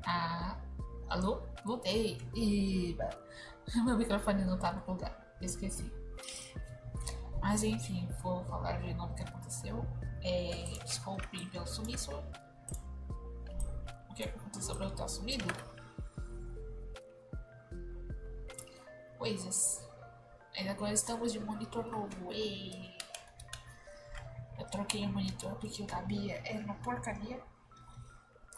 Ah, alô? Voltei. E meu microfone não tava no lugar. Esqueci. Mas enfim, vou falar de novo o que aconteceu. Desculpe pelo sumiço. O que aconteceu pra eu estar sumido? Coisas. Ainda agora estamos de monitor novo. Eu troquei o monitor porque o da Bia era uma porcaria.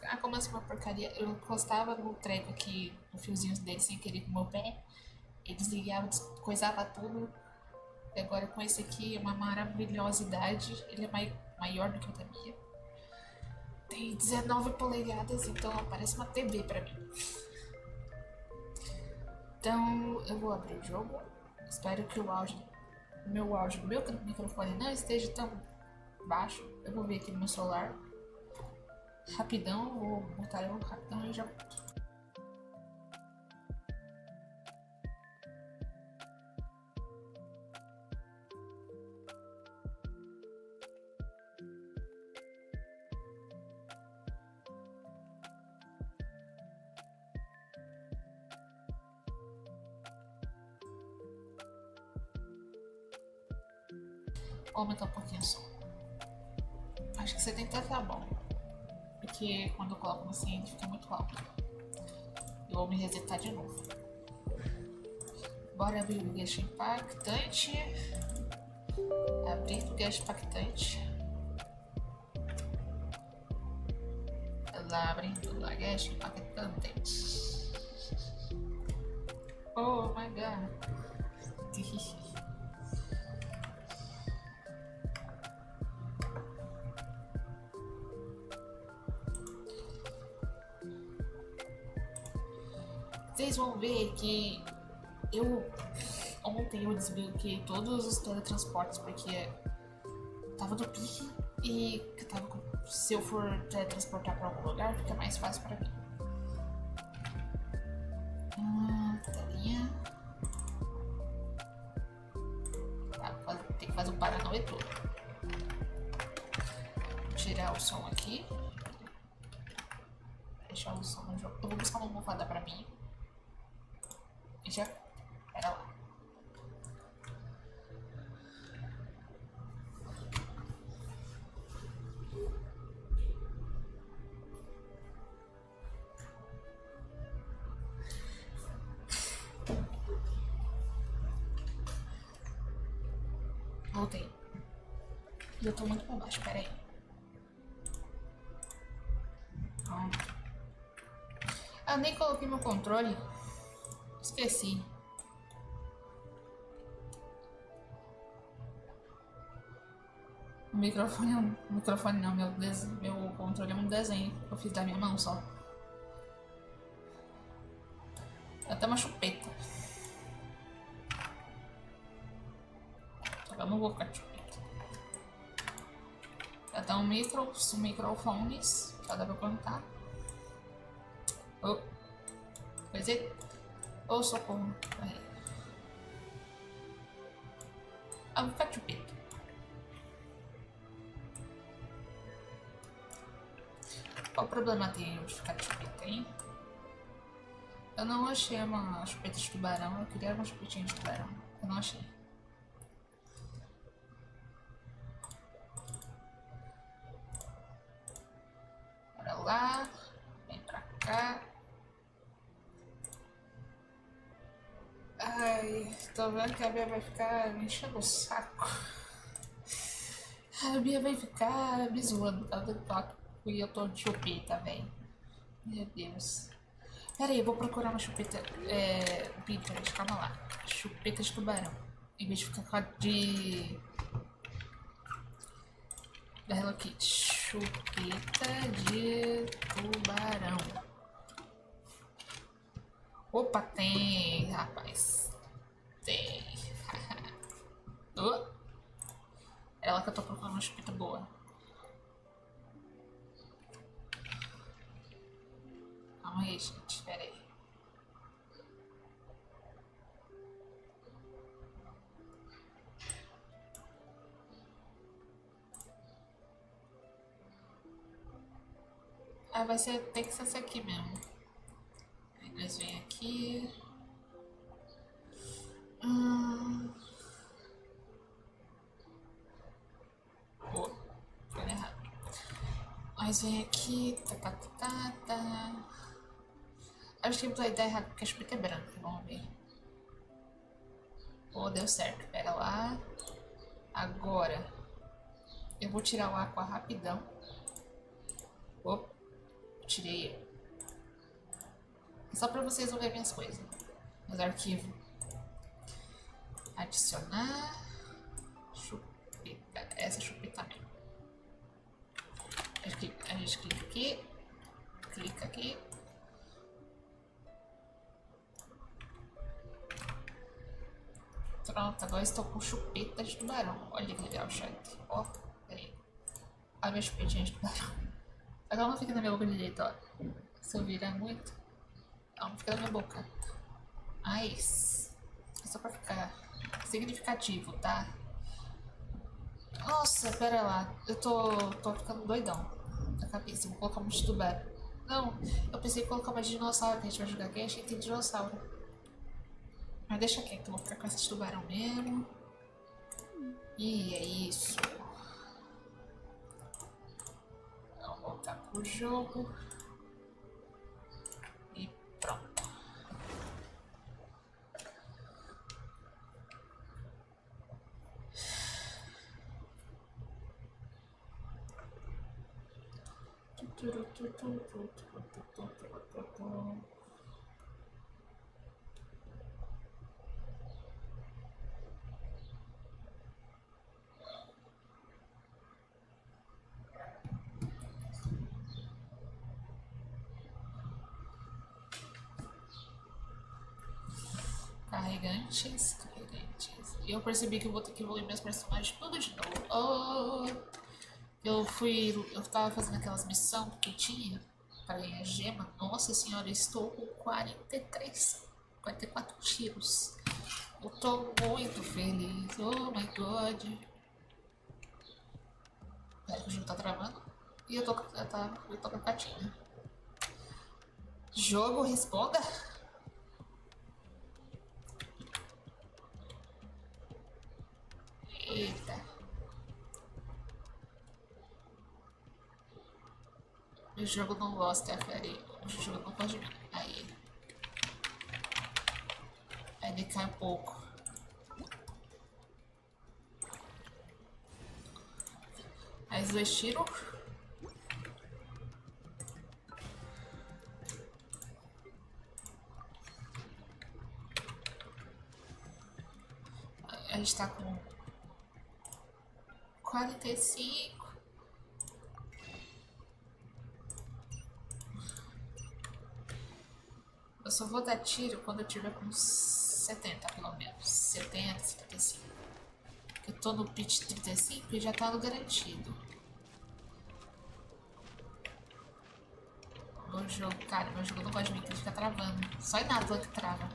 Ah, como assim uma porcaria? Eu encostava no treco aqui, no fiozinho dele sem querer com o meu pé. Ele desligava, coisava tudo. E agora com esse aqui é uma maravilhosidade. Ele é maior do que o da Bia. Tem 19 polegadas, então parece uma TV pra mim. Então eu vou abrir o jogo. Espero que o meu áudio do meu microfone não esteja tão baixo. Eu vou ver aqui no meu celular. Rapidão, vou botar ele rapidão e já volto. Vou aumentar um pouquinho o som. Acho que 70 tá bom. Porque quando eu coloco no 100 ele fica muito alto. Eu vou me resetar de novo. Bora abrir o Geshin Impactante. Abrir o Geshin Impactante. Lá abrindo o Geshin Impactante. Oh my god. Vocês vão ver que ontem eu desbloqueei todos os teletransportes porque tava no pique e se eu for teletransportar pra algum lugar fica mais fácil pra mim. Telinha. Tem que fazer um paranoia todo. Vou tirar o som aqui. Deixar o som no jogo. Eu vou buscar uma almofada pra mim. E já. Pera lá. Voltei. E eu tô muito pra baixo, pera aí. Ah, nem coloquei meu controle. Esqueci. O microfone não, meu controle é um desenho que eu fiz da minha mão só. Até uma chupeta. Eu não vou ficar de chupeta. Até microfones. Já dá pra contar. Oh. Pois é. Oh, socorro. Ah, vou ficar de chupeta. Qual o problema tem de ficar de chupeta, hein? Eu não achei uma chupeta de tubarão, eu queria uma chupetinha de tubarão. Eu não achei. Bora lá. Vem pra cá. Ai, tô vendo que a Bia vai ficar me enchendo o saco. A Bia vai ficar me zoando por causa do toque e eu tô de chupeta, velho. Meu Deus. Pera aí, eu vou procurar uma chupeta. Pinterest, calma lá. Chupeta de tubarão. Em vez de ficar com a de. Da Hello Kitty. Chupeta de tubarão. Opa, tem, rapaz. Tem. Oh. Ela que eu tô procurando uma chupeta boa. Calma aí, gente. Pera aí. Ah, tem que ser essa aqui mesmo. Eles vêm aqui. Oh, foi errado. Mas vem aqui. Acho que a ideia errada porque a chupeta é branca. Vamos ver. Oh, deu certo. Pera lá. Agora. Eu vou tirar o Aqua rapidão. Opa, tirei ele. É só pra vocês não verem as coisas. Meus arquivos. Adicionar. Chupeta. Essa chupeta mesmo. A gente clica aqui. Clica aqui. Pronto, agora estou com chupeta de tubarão. Olha que legal, chat. Ó, peraí. Olha a minha chupetinha de tubarão. Agora não fica na minha boca direito, ó. Se eu virar muito, não fica na minha boca. Mas, é só pra ficar significativo, tá? Nossa, pera lá. Eu tô ficando doidão na cabeça. Vou colocar um de tubarão. Não, eu pensei em colocar uma de dinossauro, que a gente vai jogar Geshin e tem dinossauro. Mas deixa quieto, eu vou ficar com esse tubarão mesmo. E é isso. Vamos voltar pro jogo. E pronto. Carregantes. E eu percebi que eu vou ter que evoluir meus personagens tudo de novo. Oh, eu tava fazendo aquelas missões que tinha para ganhar gema. Nossa senhora, eu estou com 44 tiros. Eu tô muito feliz. Oh my god. Pera que o jogo tá travando. E eu tô com a catinha. Jogo, responda. Eita. O jogo não gosta, peraí. O jogo não pode vir. Aí ele cai um pouco. Mais 2 tiros. A gente tá com 45. Eu só vou dar tiro quando eu tiver com 70, pelo menos. 70, 75. Eu tô no pitch 35 e já tá no garantido. Meu jogo, cara, meu jogo não gosta de mim, ele fica travando. Só Inátua que trava.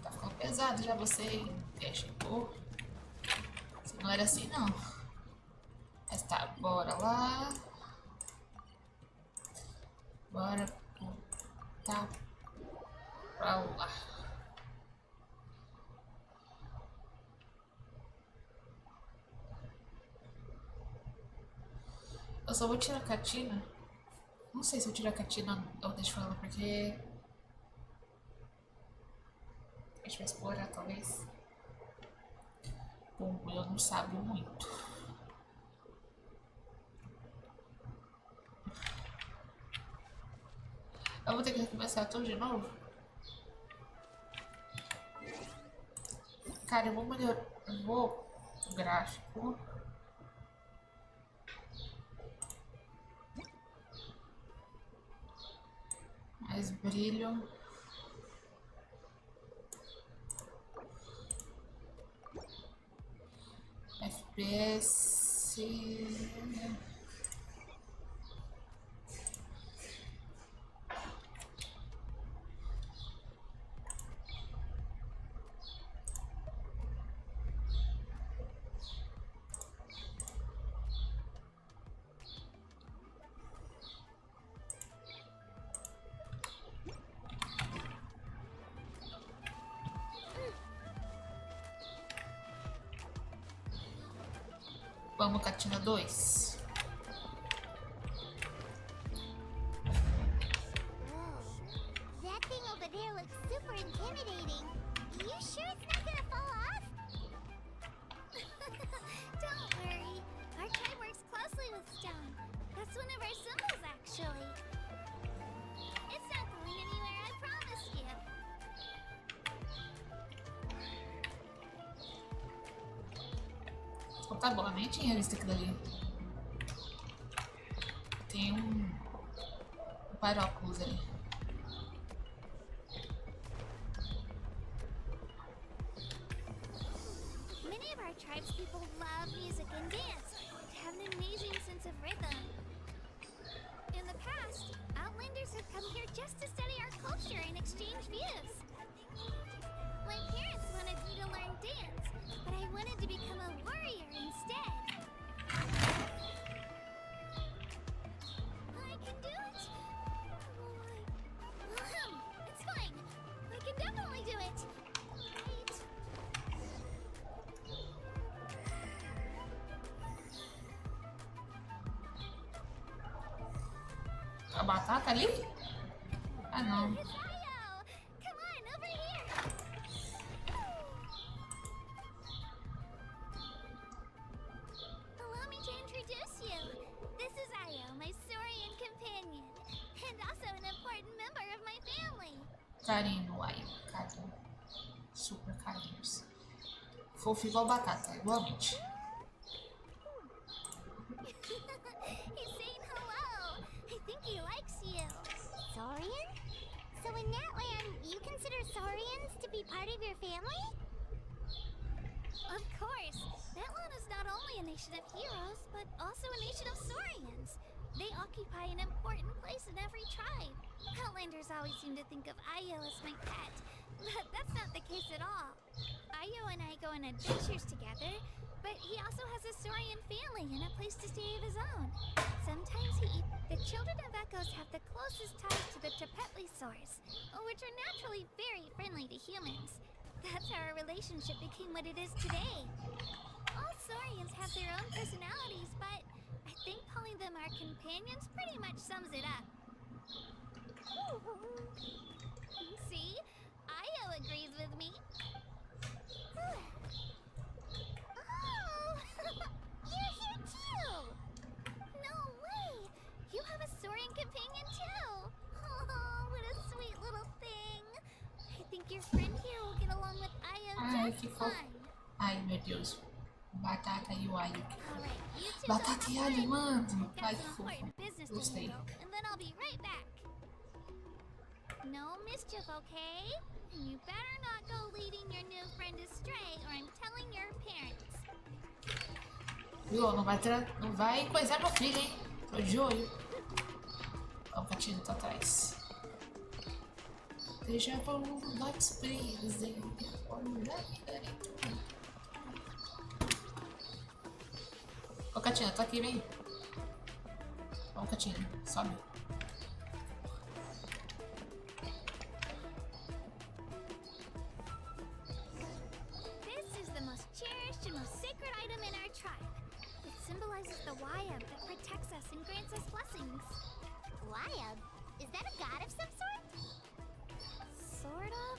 Tá ficando pesado já você, deixa. Se não era assim, não. Mas tá, bora lá. Bora tá pra lá. Eu só vou tirar a catina. Não sei se eu tiro a catina ou deixo ela, porque a gente vai explorar, talvez. Bom, eu não sabo muito. Eu vou ter que recomeçar tudo de novo. Cara, eu vou melhorar. O gráfico. Mais brilho. FPS. Vamos, Catina 2. That thing over there looks super intimidating. You sure it's not gonna fall off? Don't worry. Our tribe works closely with stone. That's one of our symbols, actually. It's not going anywhere, I promise you. Então tá bom, eu nem tinha visto aquilo ali. Tem um paróculos ali. Many of our tribespeople love music and dance and have an amazing sense of rhythm. In the past, outlanders have come here just to study our culture and exchange views. My parents wanted me to learn dance, but I wanted to become a warrior instead. I can do it. It's fine. I can definitely do it. Right. A batata ali? Ah, não. It's Ayo! Come on, over here! Allow me to introduce you. This is Ayo, my Saurian companion, and also an important member of my family. Carinho, ai, carinho. Super carinhos. Fofo igual batata, igualmente. He's saying hello. I think he likes you. Saurian? So in that land, you consider Saurians to be part of your family? Of course. That land is not only a nation of heroes, but also a nation of Saurians. They occupy an important place in every tribe. Outlanders always seem to think of Ayo as my pet, but that's not the case at all. Ayo and I go on adventures together, but he also has a Saurian family and a place to stay of his own. Sometimes the children of Echoes have the closest ties to the Tepetlisaurs, which are naturally very friendly to humans. That's how our relationship became what it is today. All Saurians have their own personalities, but I think calling them our companions pretty much sums it up. See? Ayo agrees with me. Oh! You're here too! No way! You have a Saurian companion too! Oh, what a sweet little thing! I think your friend here will get along with Ayo Ai, just que fofo. fine. Ai, meu Deus. Batata e o alho. Alright, you two Batata e alho, mano. I've Ai, got que some fofo. important business to Gostei. handle, and then I'll be right back. No mischief, okay? And you better not go leading your new friend astray, or I'm telling your parents. Viu? Não vai coisar meu filho, hein? Tô de olho. Ó, o Catinho tá atrás. Deixa pra um Dots Please. Ô, Catinho, tá aqui, vem. Ó, Catinho, sobe. This is the most cherished and most sacred item in our tribe. It symbolizes the Wayab that protects us and grants us blessings. Wayab? Is that a god of some sort? Sort of.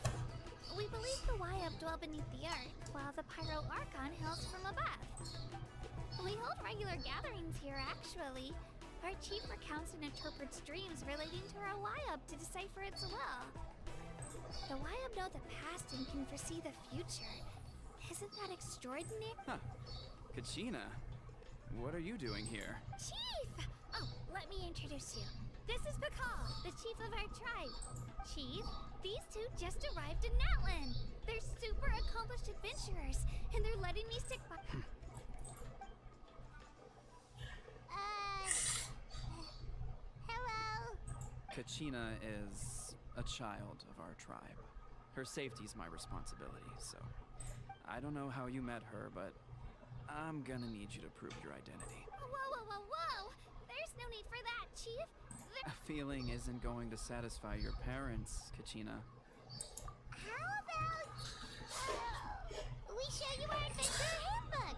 We believe the Wayab dwell beneath the earth, while the Pyro Archon hails from above. We hold regular gatherings here, actually. Our chief recounts and interprets dreams relating to our Wayab to decipher its will. The Wayab know the past and can foresee the future. Isn't that extraordinary? Huh. Kachina, what are you doing here? Chief! Oh, let me introduce you. This is Pakal, the chief of our tribe. Chief, these two just arrived in Natlan. They're super accomplished adventurers, and they're letting me stick by. Hello. Kachina is a child of our tribe. Her safety's my responsibility, so I don't know how you met her, but I'm gonna need you to prove your identity. Whoa! There's no need for that, Chief. A feeling isn't going to satisfy your parents, Kachina. How about we show you our adventure handbook?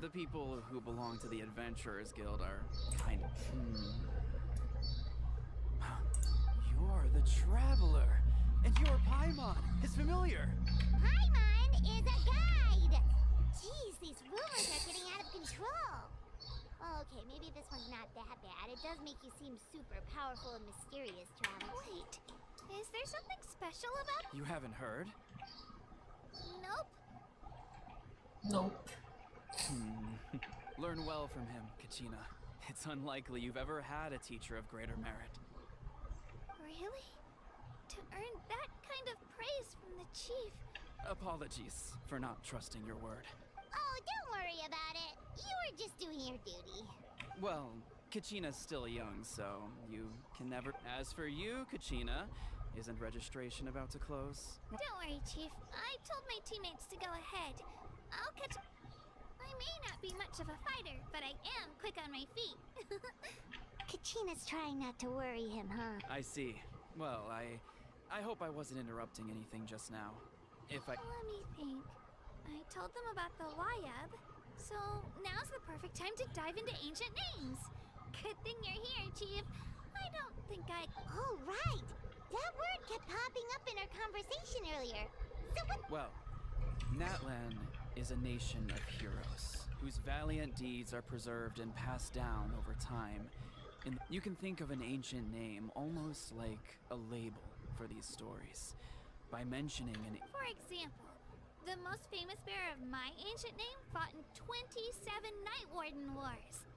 The people who belong to the Adventurers Guild are kind of... You're the Traveler, and your Paimon is familiar. Paimon is a guide! Jeez, these rumors are getting out of control. Okay, maybe this one's not that bad. It does make you seem super powerful and mysterious, Travis. Wait, is there something special about... You haven't heard? Nope. Nope. Learn well from him, Kachina. It's unlikely you've ever had a teacher of greater merit. Really? To earn that kind of praise from the chief. Apologies for not trusting your word. Oh, don't worry about it. You were just doing your duty. Well, Kachina's still young, so you can never... As for you, Kachina, isn't registration about to close? Don't worry, Chief. I told my teammates to go ahead. I'll catch... I may not be much of a fighter, but I am quick on my feet. Kachina's trying not to worry him, huh? I see. Well, I hope I wasn't interrupting anything just now. If I... Let me think. I told them about the Wayab, so now's the perfect time to dive into ancient names. Good thing you're here, Chief. I don't think I... Oh, right! That word kept popping up in our conversation earlier. So what... Well, Natlan is a nation of heroes, whose valiant deeds are preserved and passed down over time. And you can think of an ancient name almost like a label for these stories. By mentioning an... For example, the most famous bearer of my ancient name fought in 27 Night Warden Wars.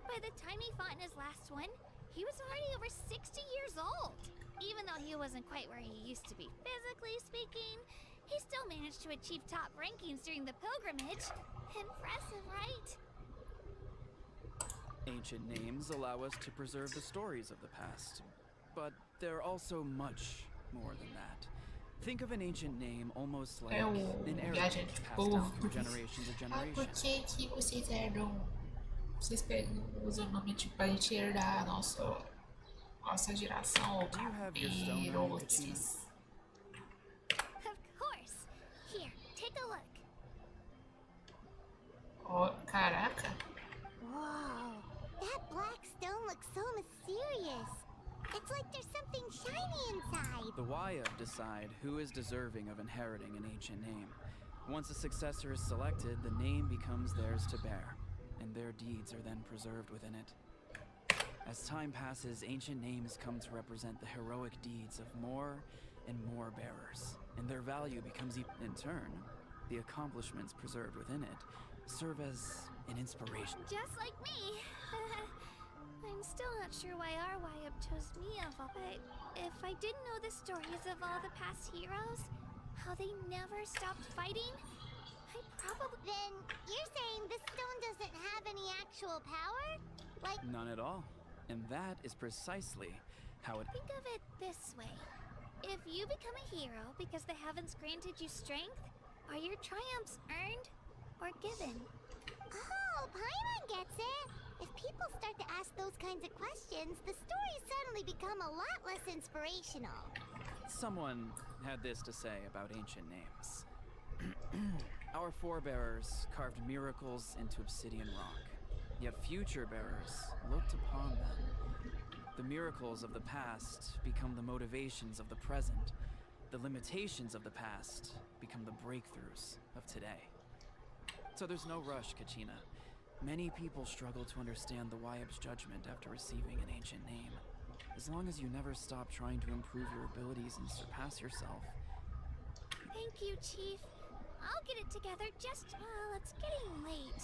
By the time he fought in his last one, he was already over 60 years old. Even though he wasn't quite where he used to be physically speaking, he still managed to achieve top rankings during the pilgrimage. Impressive, right? Ancient names allow us to preserve the stories of the past, but they're also much more than that. Think of an ancient name almost like an heritage passed down through generations of Ah, por generations. que que vocês herdam? Vocês pegam, usam o nome tipo pra gente herdar nossa geração ou Do you have your stone cabelo on ou you, Kachina? esses. Of course. Here, take a look. Oh, caraca. Whoa. That black stone looks so mysterious. It's like there's something shiny inside. The Wayab decide who is deserving of inheriting an ancient name. Once a successor is selected, the name becomes theirs to bear, and their deeds are then preserved within it. As time passes, ancient names come to represent the heroic deeds of more and more bearers, and their value becomes in turn, the accomplishments preserved within it serve as an inspiration. Just like me. I'm still not sure why our Wayab chose me of all, but if I didn't know the stories of all the past heroes, how they never stopped fighting, I probably... Then you're saying this stone doesn't have any actual power? Like... None at all. And that is precisely how it... Think of it this way. If you become a hero because the heavens granted you strength, are your triumphs earned or given? Oh, Paimon gets it. If people start to ask those kinds of questions, the stories suddenly become a lot less inspirational. Someone had this to say about ancient names. Our forebears carved miracles into obsidian rock, yet future bearers looked upon them. The miracles of the past become the motivations of the present. The limitations of the past become the breakthroughs of today. So there's no rush, Kachina. Many people struggle to understand the Wayab's judgment after receiving an ancient name. As long as you never stop trying to improve your abilities and surpass yourself. Thank you, Chief. I'll get it together just... Well, it's getting late.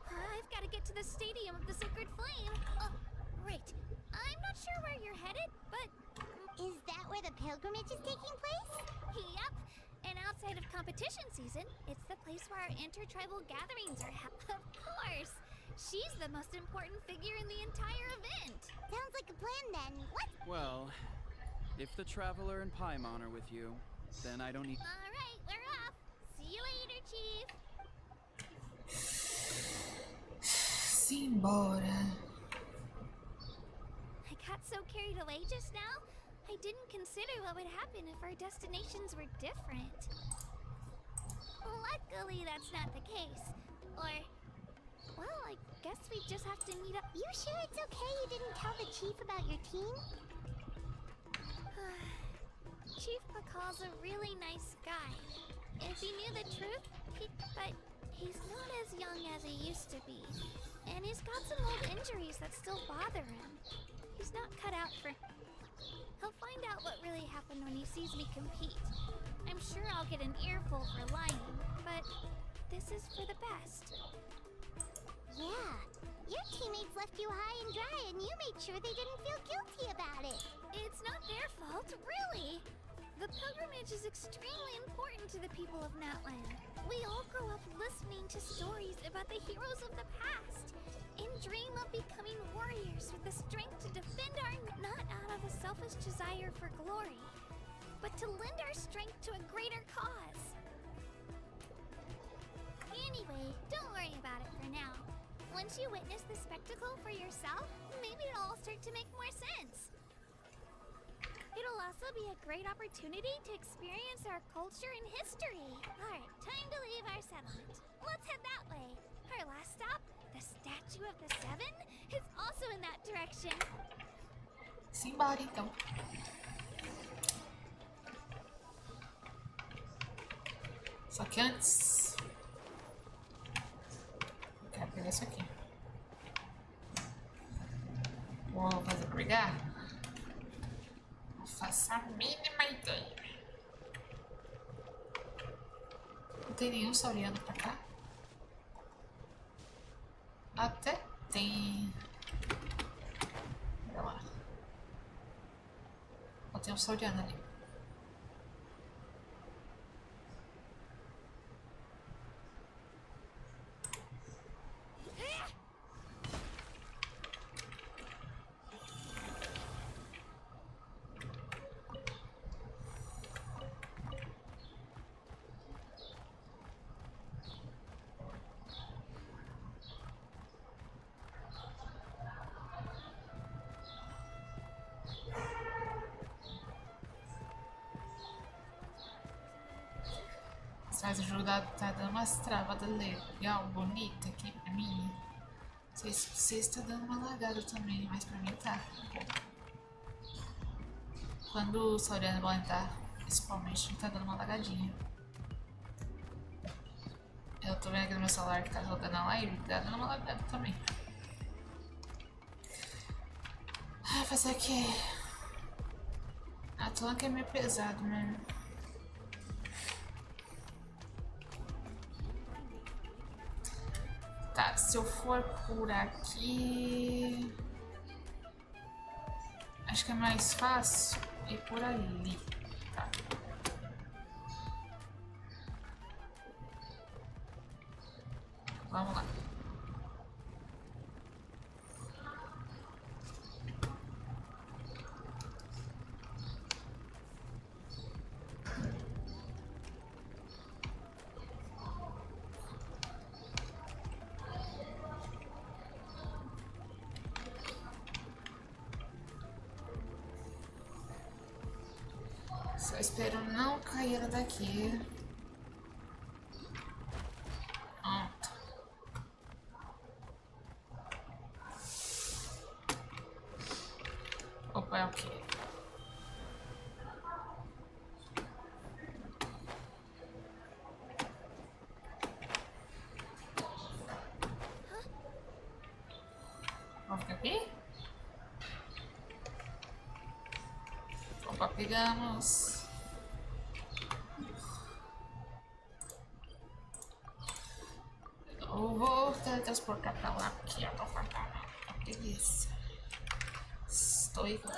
I've got to get to the Stadium of the Sacred Flame. Oh, right. I'm not sure where you're headed, but... Is that where the pilgrimage is taking place? Yep. And outside of competition season, it's the place where our intertribal gatherings are held. Of course! She's the most important figure in the entire event. Sounds like a plan then. What? Well, if the Traveler and Paimon are with you, then I don't need... All right, we're off. See you later, Chief. Simbora. I got so carried away just now, I didn't consider what would happen if our destinations were different. Luckily, that's not the case. Or, well, I guess we just have to meet up. You sure it's okay you didn't tell the chief about your team? Chief Pakal's a really nice guy. If he knew the truth, but he's not as young as he used to be. And he's got some old injuries that still bother him. He's not cut out for... He'll find out what really happened when he sees me compete. I'm sure I'll get an earful for lying, but this is for the best. Yeah, your teammates left you high and dry and you made sure they didn't feel guilty about it. It's not their fault, really. The pilgrimage is extremely important to the people of Natland. We all grow up listening to stories about the heroes of the past and dream of becoming warriors with the strength to defend our... not out of a selfish desire for glory, but to lend our strength to a greater cause. Anyway, don't worry about it for now. Once you witness the spectacle for yourself, maybe it'll all start to make more sense. It'll also be a great opportunity to experience our culture and history. Alright, time to leave our settlement. Let's head that way. Our last stop, the Statue of the Seven, is also in that direction. Simbora, então. Só que antes... eu quero pegar isso aqui. Vou fazer pra pegar? Não faço a mínima ideia. Não tem nenhum sauriano pra cá? Até tem... olha lá. Ó, tem um sauriano ali. Mas o jogo tá dando umas travadas legal, bonita aqui pra mim. Não sei se vocês tá dando uma lagada também, mas pra mim tá. Quando o sauriano vai entrar, principalmente, tá dando uma lagadinha. Eu tô vendo aqui no meu celular que tá jogando a live, tá dando uma lagada também. Ah, fazer o quê? A toa que é meio pesado, né? Tá, se eu for por aqui... acho que é mais fácil ir por ali, tá? Vamos lá. Só espero não cair daqui. Pronto. Opa, é o quê? Vamos ficar aqui? Opa, pegamos. Eu vou teletransportar pra lá, porque eu tô faltando. Beleza. Estou aí. The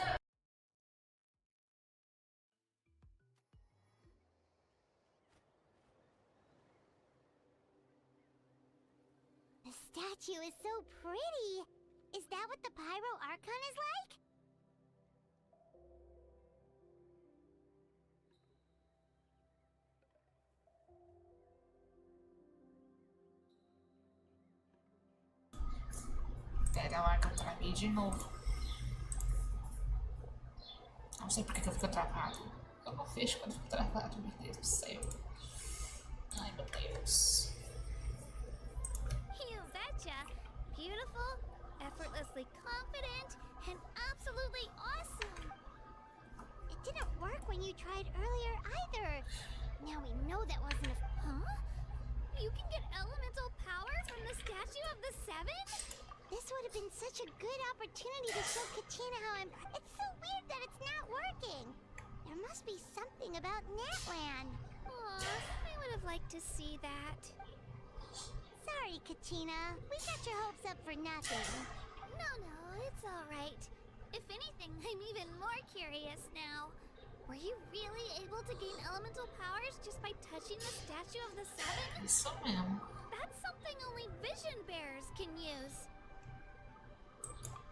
statue is so pretty. Is that what the Pyro Archon is like? Pera lá que eu travei de novo. Não sei porque que eu fico travado. Eu não fecho quando eu fico travado, meu Deus do céu. Ai, meu Deus. You betcha. Beautiful, effortlessly confident, and absolutely awesome. It didn't work when you tried earlier either. Now we know that wasn't a... Huh? You can get elemental power from the statue of the seven? This would have been such a good opportunity to show Katina how I'm... It's so weird that it's not working. There must be something about Natland. Aw, I would have liked to see that. Sorry, Katina. We got your hopes up for nothing. No, it's all right. If anything, I'm even more curious now. Were you really able to gain elemental powers just by touching the statue of the seven? Isso mesmo. That's something only vision bearers can use.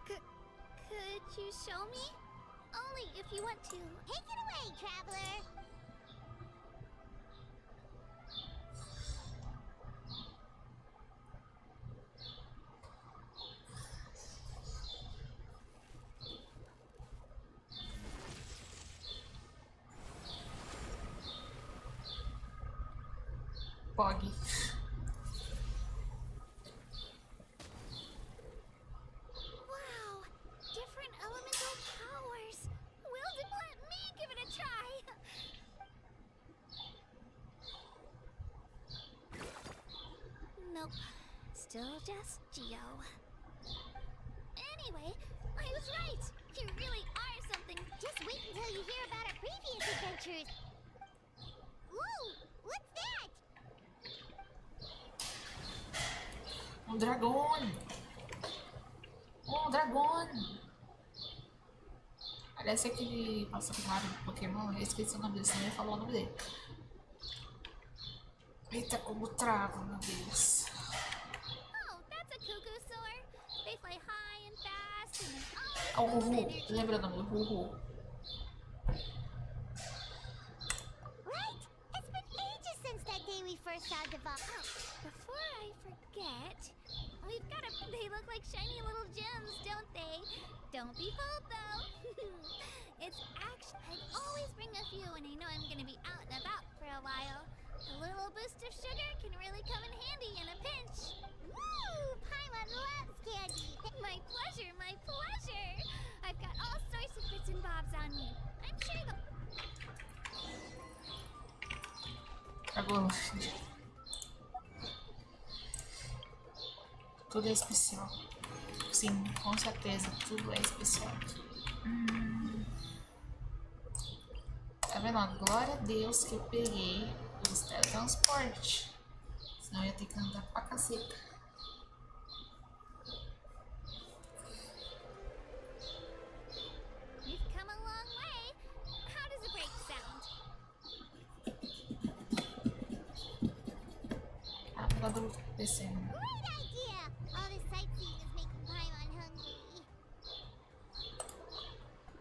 Could you show me? Only if you want to. Take it away, traveler. Pog. Wow, different elemental powers. Will you let me give it a try? Nope, still just Geo. Anyway, I was right. You really are something. Just wait until you hear about our previous adventures. Ooh, what's that? Um dragão. Um dragão. Parece aquele passarinho do Pokémon. Eu esqueci o nome dele, senão eu ia falar o nome dele. Eita, como trava, meu Deus. Oh, that's a cuckoo soar. They fly high and fast and É o always full of Ruhu. energy. Lembra o nome do Ruhu? Right? It's been ages since that day we first saw Devon. Before I forget, we've got they look like shiny little gems, don't they? Don't be fooled though. It's actually, I always bring a few when I know I'm gonna be out and about for a while. A little boost of sugar can really come in handy in a pinch. Woo! Paimon loves candy. My pleasure, my pleasure. I've got all sorts of bits and bobs on me. I'm sure the Agora. Tudo é especial. Sim, com certeza, tudo é especial aqui. Tá vendo? Ó, glória a Deus que eu peguei os teletransporte. Senão eu ia ter que andar pra caceta. You've come a long way. How does a break sound? Ah, do descendo. Great idea! All this sightseeing is making Paimon hungry.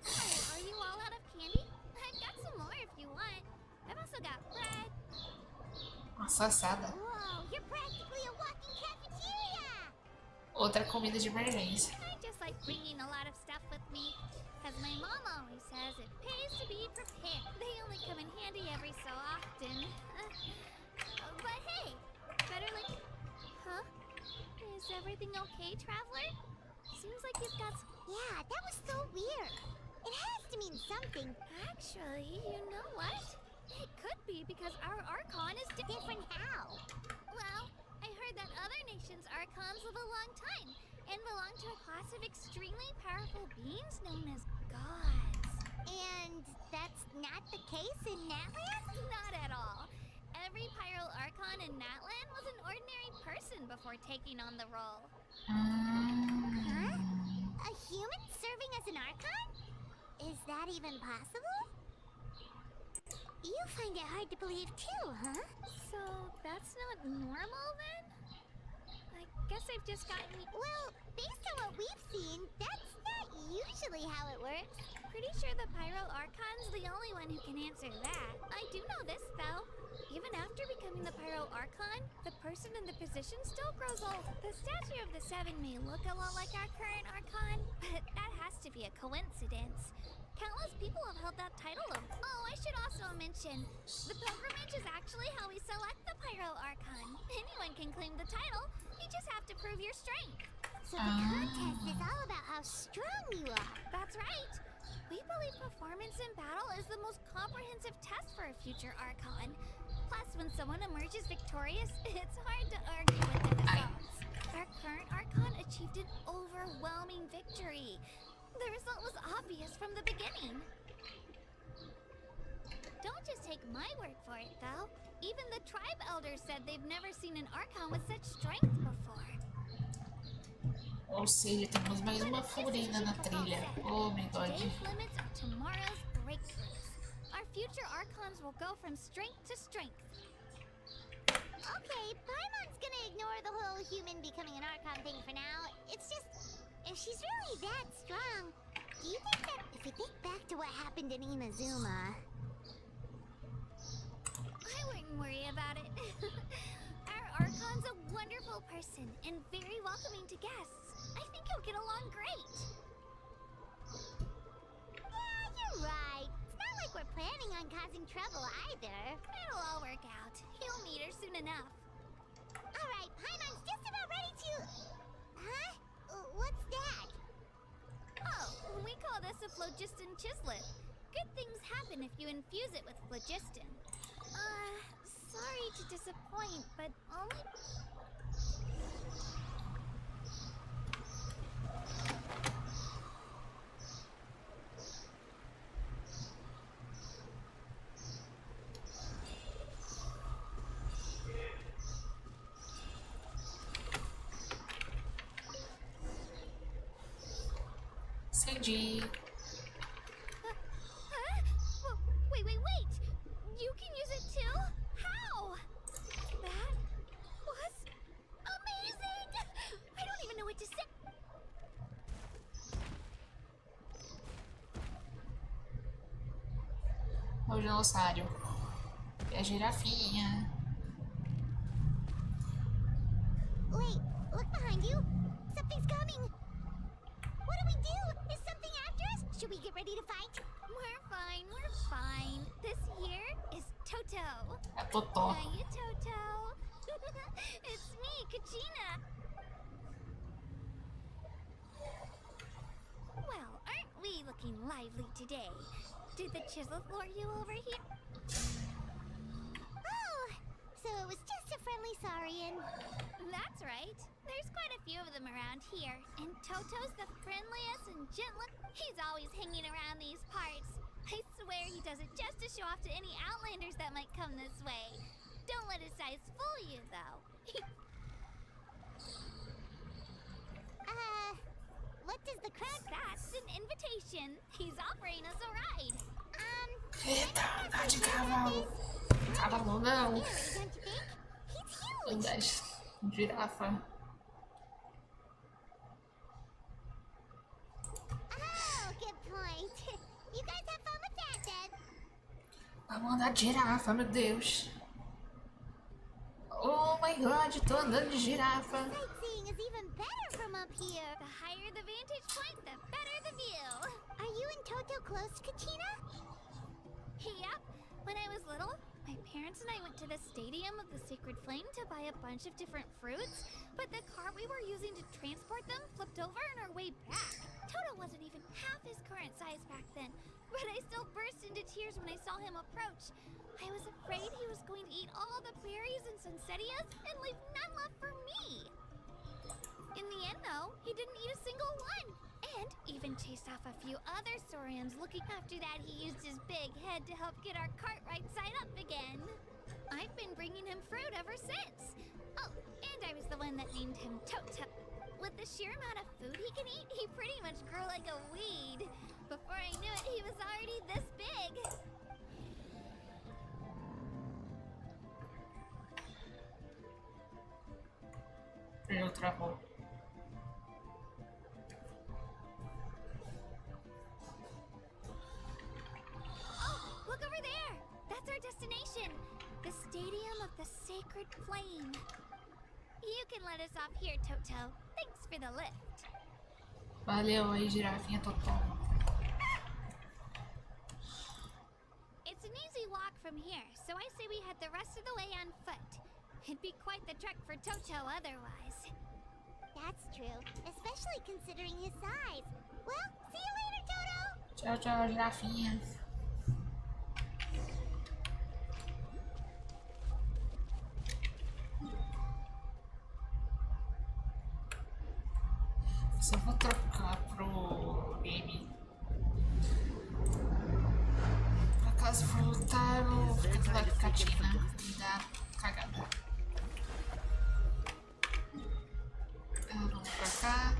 Oh, are you all out of candy? I've got some more if you want. I've also got bread. Nossa, assada. Whoa, you're practically a walking cafeteria! Outra comida de emergência. I just like bringing a lot of stuff with me. As my mom always says, it pays to be prepared. They only come in handy every so often. But hey, better like... Huh? Is everything okay, traveler? Seems like you've got some... Yeah, that was so weird. It has to mean something. Actually, you know what? It could be because our Archon is Different how? Well, I heard that other nations' Archons live a long time and belong to a class of extremely powerful beings known as gods. And that's not the case in Natland? Not at all. Every Pyro Archon in Natland was an ordinary person before taking on the role. Huh? A human serving as an Archon? Is that even possible? You find it hard to believe too, huh? So that's not normal then? I guess I've just gotten... Well, based on what we've seen, that's not usually how it works. Pretty sure the Pyro Archon's the only one who can answer that. I do know this though. Even after becoming the Pyro Archon, the person in the position still grows old. The statue of the seven may look a lot like our current Archon, but that has to to be a coincidence. Countless people have held that title of. Oh, I should also mention, the pilgrimage is actually how we select the Pyro Archon. Anyone can claim the title, you just have to prove your strength. So the contest is all about how strong you are. That's right. We believe performance in battle is the most comprehensive test for a future Archon. Plus, when someone emerges victorious, it's hard to argue with the results. Our current Archon achieved an overwhelming victory. The result was obvious from the beginning. Don't just take my word for it, though. Even the tribe elders said they've never seen an Archon with such strength before. Ou seja, temos mais uma furina na trilha. Oh my god. Today's limits are tomorrow's breakthroughs. Our future Archons will go from strength to strength. Okay, Paimon's gonna ignore the whole human becoming an Archon thing for now. It's just, if she's really that strong, do you think that if we think back to what happened in Inazuma... I wouldn't worry about it. Our Archon's a wonderful person and very welcoming to guests. I think he'll get along great. Yeah, you're right. It's not like we're planning on causing trouble either. It'll all work out. He'll meet her soon enough. Alright, Paimon's just about ready to... Huh? What's that? Oh, we call this a phlogiston chislet. Good things happen if you infuse it with phlogiston. Sorry to disappoint, but only... Entendi. Huh? Wait. You can use it too? How? That was amazing! I don't even know what to say. O dinossauro. E a girafinha. Wait, look behind you. Something's coming. What do we do? Is something after us? Should we get ready to fight? We're fine. This here is Toto. A Totó. Hiya, Toto. It's me, Kachina. Well, aren't we looking lively today? Did the chisel lure you over here? Oh, so it was just a friendly saurian. That's right. There's quite a few of them around here, and Toto's the friendliest and gentlest. He's always hanging around these parts. I swear he does it just to show off to any outlanders that might come this way. Don't let his size fool you, though. What does the crowd... That's an invitation. He's offering us a ride. Eita, tá de cavalo. Cavalo não. Scary, don't you think? He's huge. Verdade. Girafa. Oh, good point. You guys have fun with that, then. Vamos andar de girafa, meu Deus. Oh my god, tô andando de girafa. Sightseeing is even better from up here. The higher the vantage point, the better the view. Are you and Toto close, Kachina? Yep. When I was little, my parents and I went to the Stadium of the Sacred Flame to buy a bunch of different fruits, but the cart we were using to transport them flipped over on our way back. Toto wasn't even half his current size back then, but I still burst into tears when I saw him approach. I was afraid he was going to eat all the berries and sunsettias and leave none left for me. In the end, though, he didn't eat a single one, and even chased off a few other saurians. Looking after that, he used his big head to help get our cart right side up again. I've been bringing him fruit ever since. Oh, and I was the one that named him Toto. With the sheer amount of food he can eat, he pretty much grew like a weed. Before I knew it, he was already this big. Ele travou. Oh, look over there! That's our destination! The Stadium of the Sacred Flame. You can let us off here, Toto. Thanks for the lift. Valeu aí, girafinha total. It's an easy walk from here, so I say we head the rest of the way on foot. It'd be quite the trek for Toto otherwise. That's true, especially considering his size. Well, see you later, Toto! Tchau, tchau, girafinha. Só vou trocar pro game. Por acaso voltaram, fica toda a catina e dá cagada. Vamos pra cá.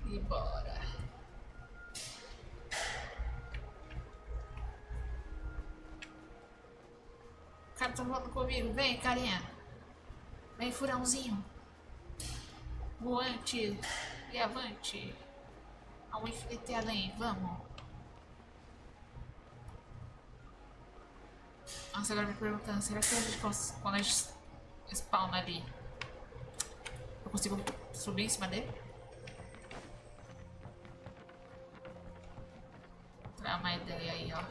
E bora. O cara tá falando comigo. Vem, carinha. Vem, furãozinho. Voante. E avante. Ao infinito e além. Vamos. Nossa, agora me perguntando. Será que a gente quando a gente spawna ali, eu consigo subir em cima dele? Dá uma ideia aí, ó.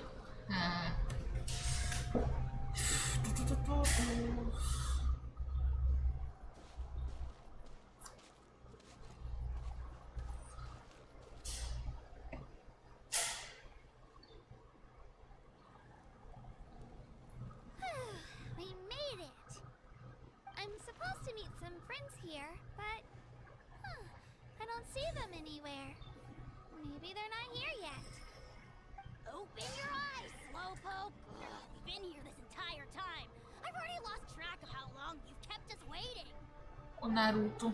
We made it! I'm supposed to meet some friends here, but I don't see them anywhere. Maybe they're not here yet. Open your eyes, Slowpoke! We've been here this entire time. I've already lost track of how long you've kept us waiting. O Naruto.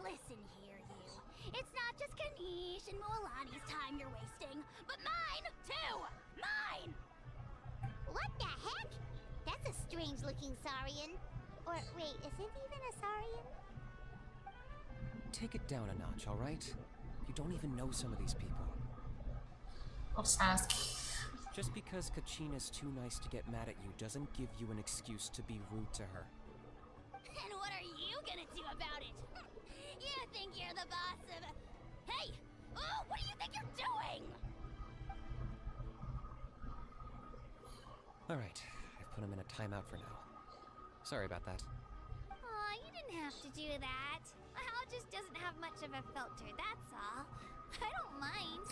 Listen here, you. It's not just Kanish and Moalani's time you're wasting, but mine, too! Mine! What the heck? That's a strange-looking Saurian. Or, wait, is it even a Saurian? Take it down a notch, all right? You don't even know some of these people. O Sasuke. Just because Kachina's too nice to get mad at you doesn't give you an excuse to be rude to her. And what are you gonna do about it? You think you're the boss of... Hey! Oh, what do you think you're doing? All right, I've put him in a timeout for now. Sorry about that. Aw, you didn't have to do that. Hal just doesn't have much of a filter, that's all. I don't mind.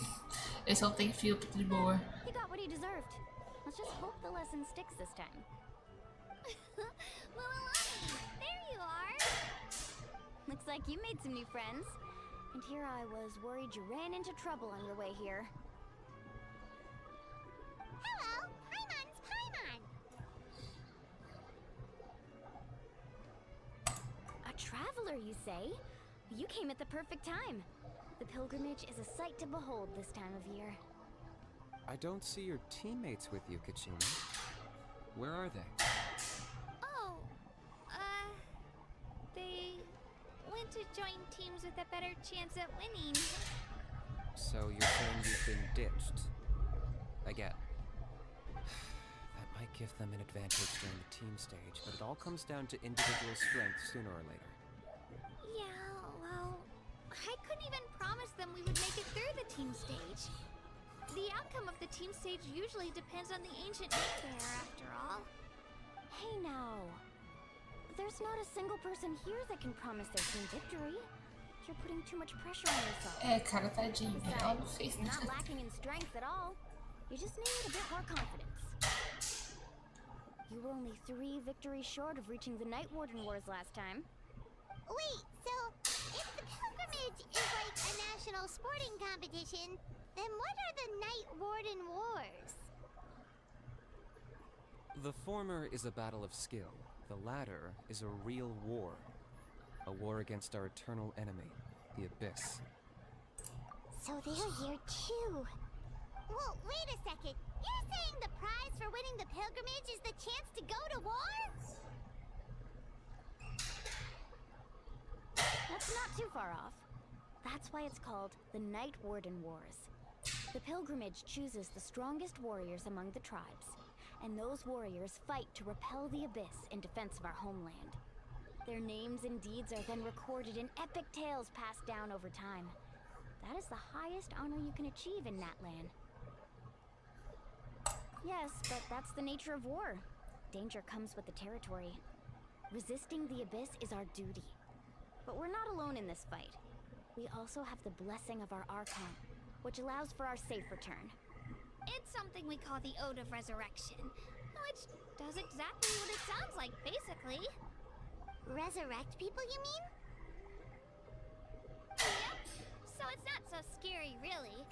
Ele só tem filtro de boa. He got what he deserved. Let's just hope the lesson sticks this time. Well, Alani, there you are. Looks like you made some new friends. And here I was worried you ran into trouble on your way here. Hello, Paimon's Paimon. A traveler, you say? You came at the perfect time. The pilgrimage is a sight to behold this time of year. I don't see your teammates with you, Kachina. Where are they? Oh, they went to join teams with a better chance at winning. So you're saying you've been ditched? I get. That might give them an advantage during the team stage, but it all comes down to individual strength sooner or later. Yeah, well, I couldn't even promise them we would make it through the team stage. The outcome of the team stage usually depends on the ancient nightmare, after all. Hey now. There's not a single person here that can promise their team victory. You're putting too much pressure on yourself. É, cara, tadinho. Ela não fez You're not nada. lacking in strength at all. You just needed a bit more confidence. You were only 3 victories short of reaching the Night Warden Wars last time. Wait, so if the pilgrimage is like a national sporting competition, then what are the Night Warden Wars? The former is a battle of skill. The latter is a real war. A war against our eternal enemy, the Abyss. So they're here too. Well, wait a second. You're saying the prize for winning the pilgrimage is the chance to go to war? That's not too far off. That's why it's called the Night Warden Wars. The pilgrimage chooses the strongest warriors among the tribes, and those warriors fight to repel the abyss in defense of our homeland. Their names and deeds are then recorded in epic tales passed down over time. That is the highest honor you can achieve in Natlan. Yes, but that's the nature of war. Danger comes with the territory. Resisting the abyss is our duty. But we're not alone in this fight. We also have the blessing of our Archon, which allows for our safe return. It's something we call the Ode of Resurrection, which does exactly what it sounds like, basically. Resurrect people, you mean? Yep. So it's not so scary, really.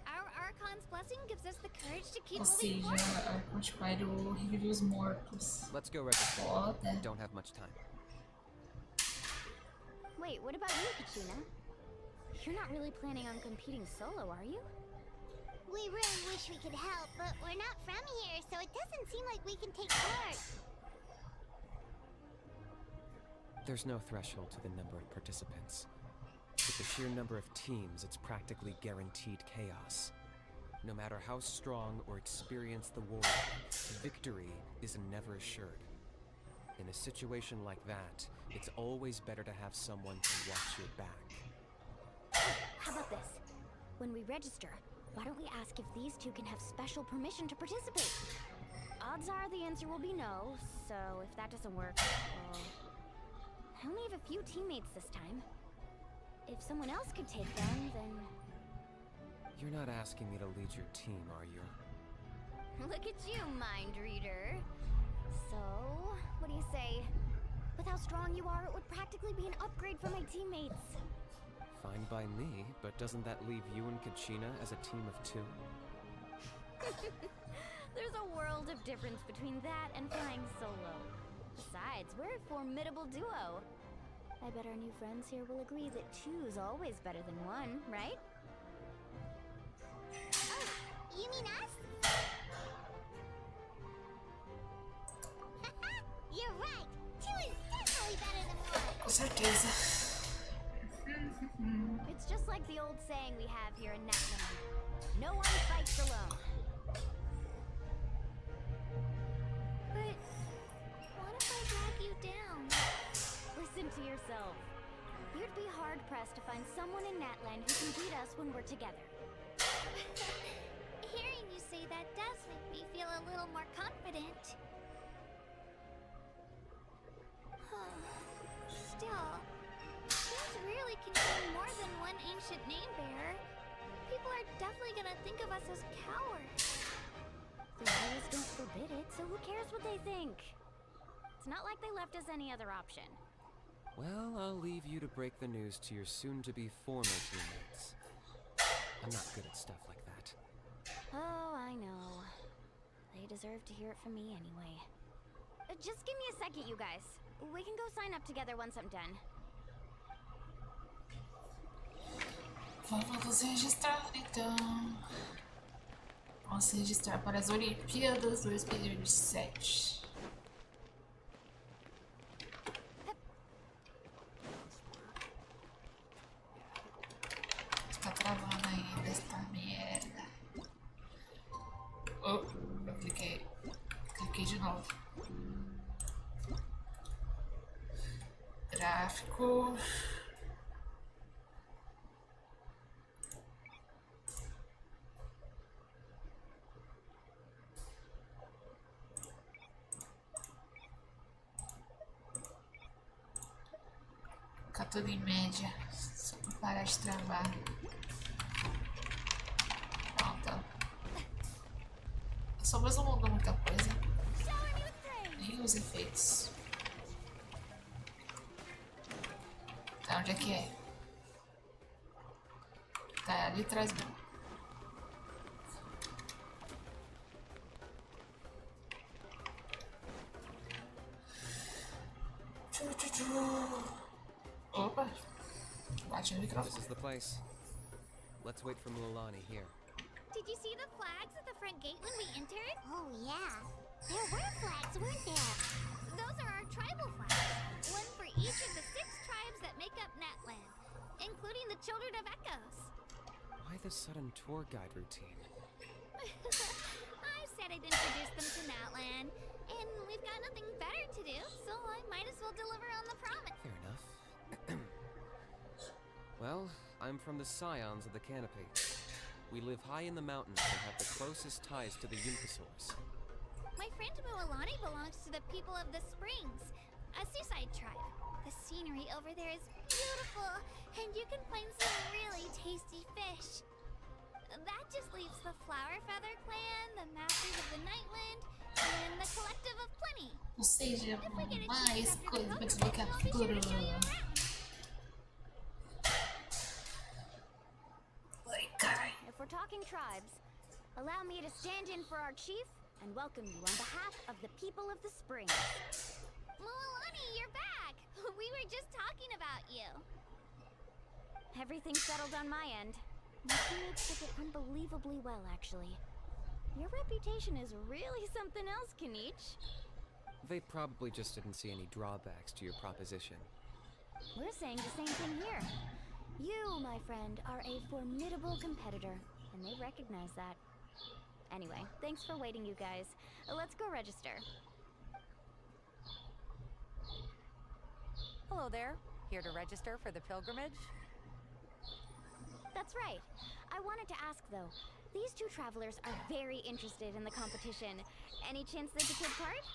Our Archon's blessing gives us the courage to keep Ou moving seja, forward. Archon tipo, era o reviver os mortos. Let's go register. Foda. Don't have much time. Wait, what about you, Kachina? You're not really planning on competing solo, are you? We really wish we could help, but we're not from here, so it doesn't seem like we can take part. There's no threshold to the number of participants. With the sheer number of teams, it's practically guaranteed chaos. No matter how strong or experienced the warrior, victory is never assured. In a situation like that, it's always better to have someone to watch your back. How about this? When we register, why don't we ask if these two can have special permission to participate? Odds are the answer will be no, so if that doesn't work, well, I only have a few teammates this time. If someone else could take them, then... You're not asking me to lead your team, are you? Look at you, mind reader. So, what do you say? With how strong you are, it would practically be an upgrade for my teammates. Fine by me, but doesn't that leave you and Kachina as a team of two? There's a world of difference between that and flying solo. Besides, we're a formidable duo. I bet our new friends here will agree that two is always better than one, right? Oh, you mean us? You're right. Two is definitely better than one. Com certeza. It's just like the old saying we have here in Natlan. No one fights alone. But what if I drag you down? Listen to yourself. You'd be hard-pressed to find someone in Natlan who can beat us when we're together. Hearing you say that does make me feel a little more confident. Still, teams really contain more than one ancient name bearer. People are definitely gonna think of us as cowards. The rules don't forbid it, so who cares what they think? It's not like they left us any other option. Well, I'll leave you to break the news to your soon-to-be former teammates. I'm not good at stuff like that. Oh, I know. They deserve to hear it from me anyway. Just give me a second, you guys. We can go sign up together once I'm done. Vamos nos registrar, então. Vamos se registrar para as Olimpíadas 2027. Está travando ainda esta merda. Oh, eu cliquei. Cliquei de novo. Gráfico. Ficar tudo em média, só para parar de travar. Pronto. As sombras não mudam muita coisa. Nem os efeitos. Tá, onde é que é? Tá ali atrás do... Opa! Bate no microfone. This is the place. Let's wait for Mulani here. Did you see the flags at the front gate when we entered? Oh, yeah. There were flags, weren't there? Those are our tribal flags. One for each of the 6 tribes that make up Natlan, including the Children of Echoes. Why the sudden tour guide routine? I've sat figured I'd introduce them to Natlan. And we've got nothing better to do, so I might as well deliver on the promise. Fair enough. Well, I'm from the Scions of the Canopy. We live high in the mountains and have the closest ties to the Yunkasaurs. My friend Mualani belongs to the people of the Springs, a seaside tribe. The scenery over there is beautiful, and you can find some really tasty fish. That just leaves the Flower Feather Clan, the Masters of the Nightwind, and the Collective of Plenty. Ou seja, If we get a mais chance after coisa the pra desbloquear pilgrimage, pro I'll be sure to show you futuro. around. Ai, carai. If we're talking tribes, allow me to stand in for our chief and welcome you on behalf of the people of the Springs. Mualani, you're back! We were just talking about you. Everything's settled on my end. My teammates took it unbelievably well, actually. Your reputation is really something else, Kanich. They probably just didn't see any drawbacks to your proposition. We're saying the same thing here. You, my friend, are a formidable competitor, and they recognize that. Anyway, thanks for waiting, you guys. Let's go register. Hello there. Here to register for the pilgrimage? That's right. I wanted to ask, though. These two travelers are very interested in the competition. Any chance they could take part?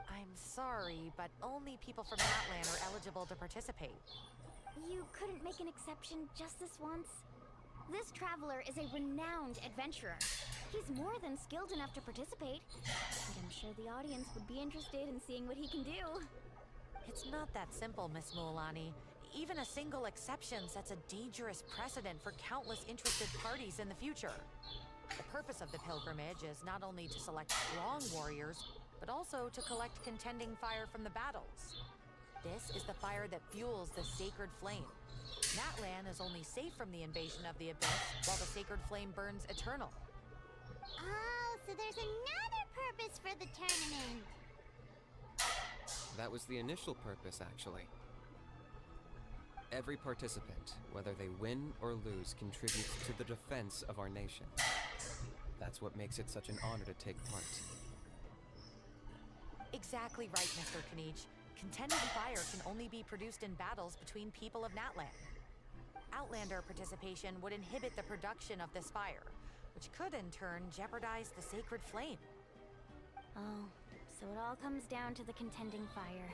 I'm sorry, but only people from Natlan are eligible to participate. You couldn't make an exception just this once? This traveler is a renowned adventurer. He's more than skilled enough to participate. And I'm sure the audience would be interested in seeing what he can do. It's not that simple, Miss Mualani. Even a single exception sets a dangerous precedent for countless interested parties in the future. The purpose of the pilgrimage is not only to select strong warriors, but also to collect contending fire from the battles. This is the fire that fuels the sacred flame. Natlan is only safe from the invasion of the abyss, while the sacred flame burns eternal. Oh, so there's another purpose for the tournament. That was the initial purpose, actually. Every participant, whether they win or lose, contributes to the defense of our nation. That's what makes it such an honor to take part. Exactly right, Mr. Kanich. Contending fire can only be produced in battles between people of Natlan. Outlander participation would inhibit the production of this fire, which could in turn jeopardize the sacred flame. Oh, so it all comes down to the contending fire.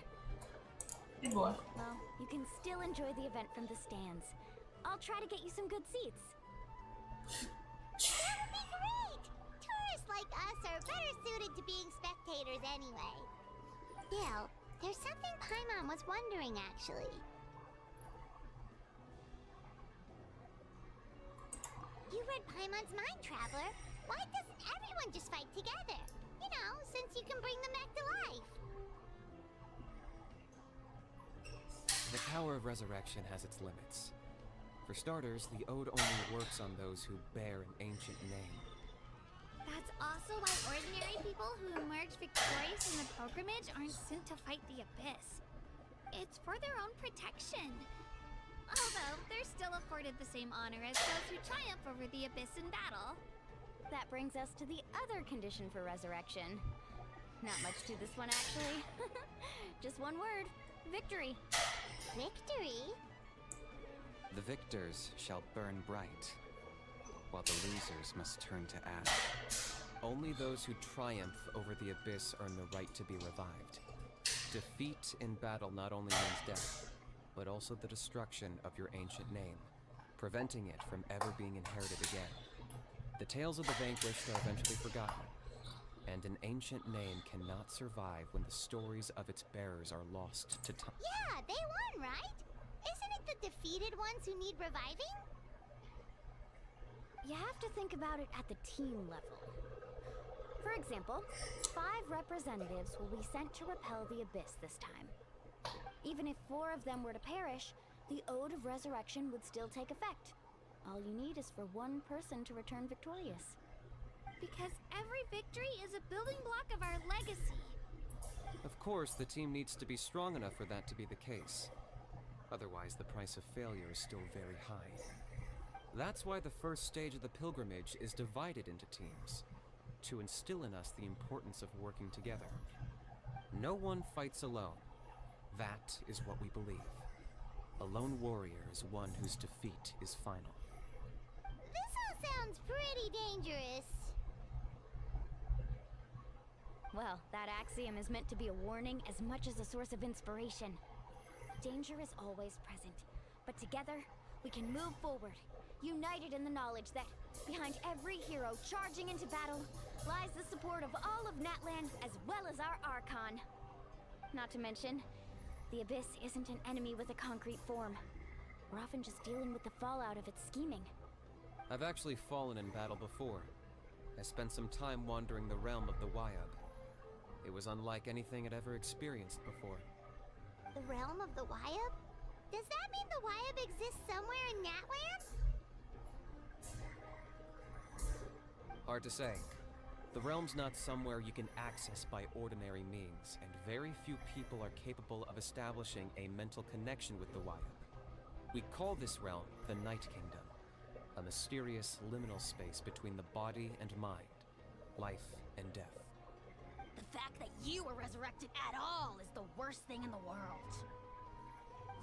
De boa. Well, you can still enjoy the event from the stands. I'll try to get you some good seats. That would be great! Tourists like us are better suited to being spectators anyway. Still, there's something Paimon was wondering, actually. You read Paimon's mind, Traveler. Why doesn't everyone just fight together? You know, since you can bring them back to life. The power of resurrection has its limits. For starters, the ode only works on those who bear an ancient name. That's also why ordinary people who emerge victorious in the pilgrimage aren't sent to fight the abyss. It's for their own protection. Although, they're still afforded the same honor as those who triumph over the abyss in battle. That brings us to the other condition for resurrection. Not much to this one, actually. Just one word. Victory. Victory? The victors shall burn bright, while the losers must turn to ash. Only those who triumph over the abyss earn the right to be revived. Defeat in battle not only means death, but also the destruction of your ancient name, preventing it from ever being inherited again. The tales of the vanquished are eventually forgotten, and an ancient name cannot survive when the stories of its bearers are lost to time. Yeah, they won, right? Isn't it the defeated ones who need reviving? You have to think about it at the team level. For example, 5 representatives will be sent to repel the abyss this time. Even if 4 of them were to perish, the Ode of Resurrection would still take effect. All you need is for one person to return victorious. Because every victory is a building block of our legacy. Of course, the team needs to be strong enough for that to be the case. Otherwise, the price of failure is still very high. That's why the first stage of the pilgrimage is divided into teams. to instill in us the importance of working together. No one fights alone. That is what we believe. A lone warrior is one whose defeat is final. This all sounds pretty dangerous. Well, that axiom is meant to be a warning as much as a source of inspiration. Danger is always present, but together, we can move forward, united in the knowledge that behind every hero charging into battle lies the support of all of Natlan as well as our Archon. Not to mention, the Abyss isn't an enemy with a concrete form. We're often just dealing with the fallout of its scheming. I've actually fallen in battle before. I spent some time wandering the realm of the Wyab. It was unlike anything I'd ever experienced before. The realm of the Wyab? Does that mean the Wyab exists somewhere in Natlan? Hard to say. The realm's not somewhere you can access by ordinary means, and very few people are capable of establishing a mental connection with the Wyab. We call this realm the Night Kingdom, a mysterious liminal space between the body and mind, life and death. The fact that you were resurrected at all is the worst thing in the world.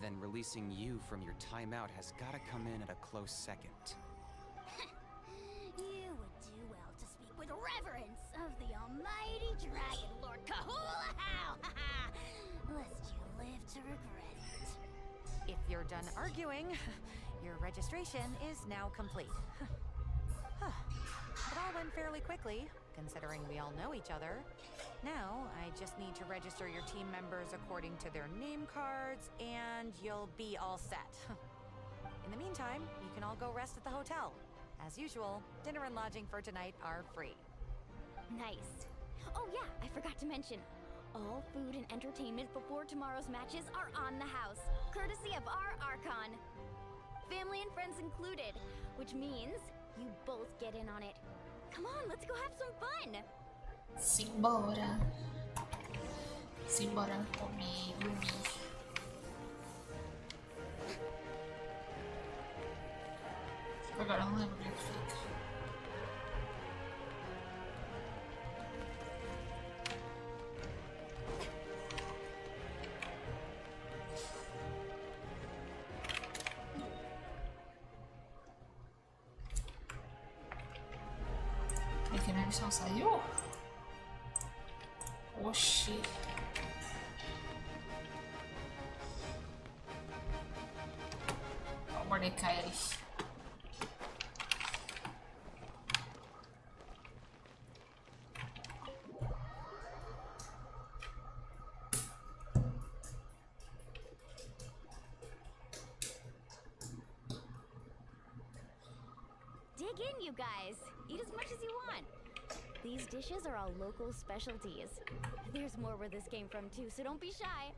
Then releasing you from your timeout has gotta come in at a close second. You would do well to speak with reverence of the almighty Dragon Lord Kahula-How, lest you live to regret it. If you're done arguing, your registration is now complete. It all went fairly quickly, considering we all know each other. Now, I just need to register your team members according to their name cards, and you'll be all set. In the meantime, you can all go rest at the hotel. As usual, dinner and lodging for tonight are free. Nice. Oh yeah, I forgot to mention. All food and entertainment before tomorrow's matches are on the house, courtesy of our Archon. Family and friends included, which means you both get in on it. Come on, let's go have some fun! Simbora. Simbora comer, dormir. Agora eu não lembro onde é que fica. É que minha missão saiu? Oxi. Olha o Mordecai ali. Dig in, you guys. Eat as much as you want. These dishes are all local specialties. There's more where this came from too, so don't be shy.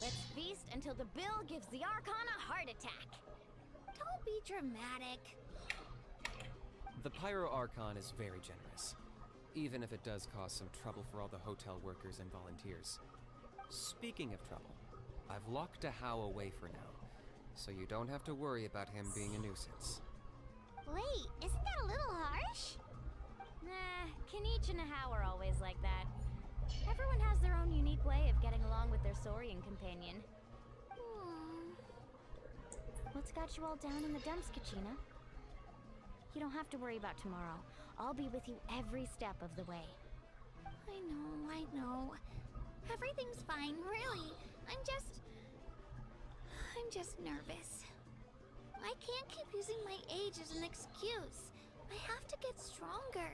Let's feast until the bill gives the Archon a heart attack. Don't be dramatic. The Pyro Archon is very generous, even if it does cause some trouble for all the hotel workers and volunteers. Speaking of trouble, I've locked a How away for now, so you don't have to worry about him being a nuisance. Wait, isn't that a little harsh? Nah, Kinich and How are always like that. Everyone has their own unique way of getting along with their Saurian companion. What's got you all down in the dumps, Kachina? You don't have to worry about tomorrow. I'll be with you every step of the way. I know. Everything's fine, really. I'm just nervous. I can't keep using my age as an excuse. I have to get stronger.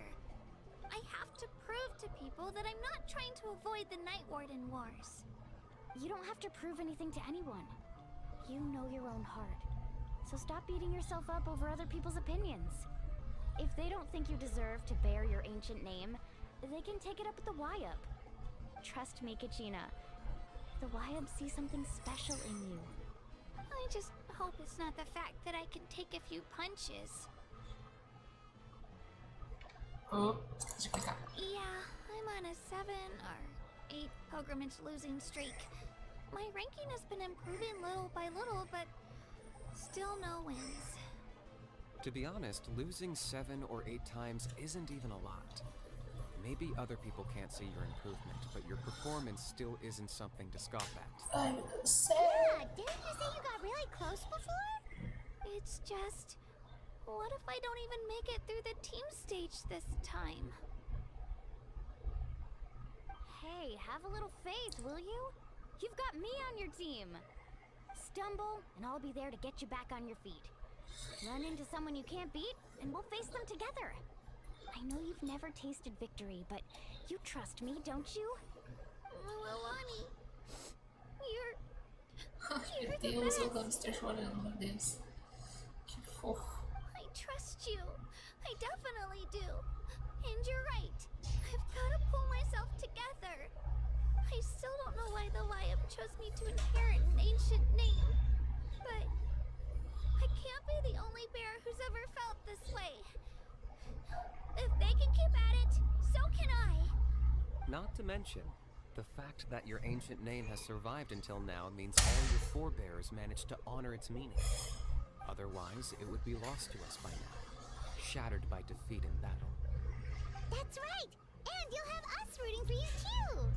I have to prove to people that I'm not trying to avoid the Night Warden Wars. You don't have to prove anything to anyone. You know your own heart. So stop beating yourself up over other people's opinions. If they don't think you deserve to bear your ancient name, they can take it up with the Wyab. Trust me, Kachina. The Wyab see something special in you. I just hope it's not the fact that I can take a few punches. Oh, deixa eu clicar. Yeah, I'm on a 7 or 8 pilgrimage losing streak. My ranking has been improving little by little, but still no wins. To be honest, losing 7 or 8 times isn't even a lot. Maybe other people can't see your improvement, but your performance still isn't something to scoff at. Ai, meu Deus do céu. Yeah, didn't you say you got really close before? It's just, what if I don't even make it through the team stage this time? Hey, have a little faith, will you? You've got me on your team. Stumble, and I'll be there to get you back on your feet. Run into someone you can't beat, and we'll face them together. I know you've never tasted victory, but you trust me, don't you? Milani, you're Meu Deus, o hamster chorando, meu Deus. Que fofo. I trust you. I definitely do. And you're right. I've got to pull myself together. I still don't know why the Lion chose me to inherit an ancient name. But I can't be the only bear who's ever felt this way. If they can keep at it, so can I. Not to mention, the fact that your ancient name has survived until now means all your forebears managed to honor its meaning. Otherwise, it would be lost to us by now, shattered by defeat in battle. That's right! And you'll have us rooting for you too!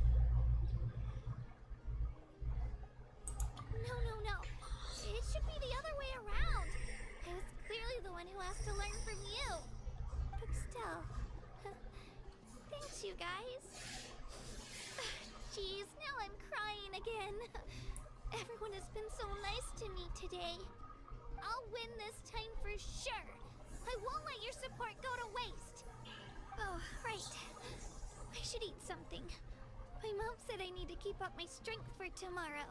No. It should be the other way around. I was clearly the one who asked to learn from you. But still, thanks you guys. Jeez, now I'm crying again. Everyone has been so nice to me today. I'll win this time for sure. I won't let your support go to waste. Oh, right. I should eat something. My mom said I need to keep up my strength for tomorrow.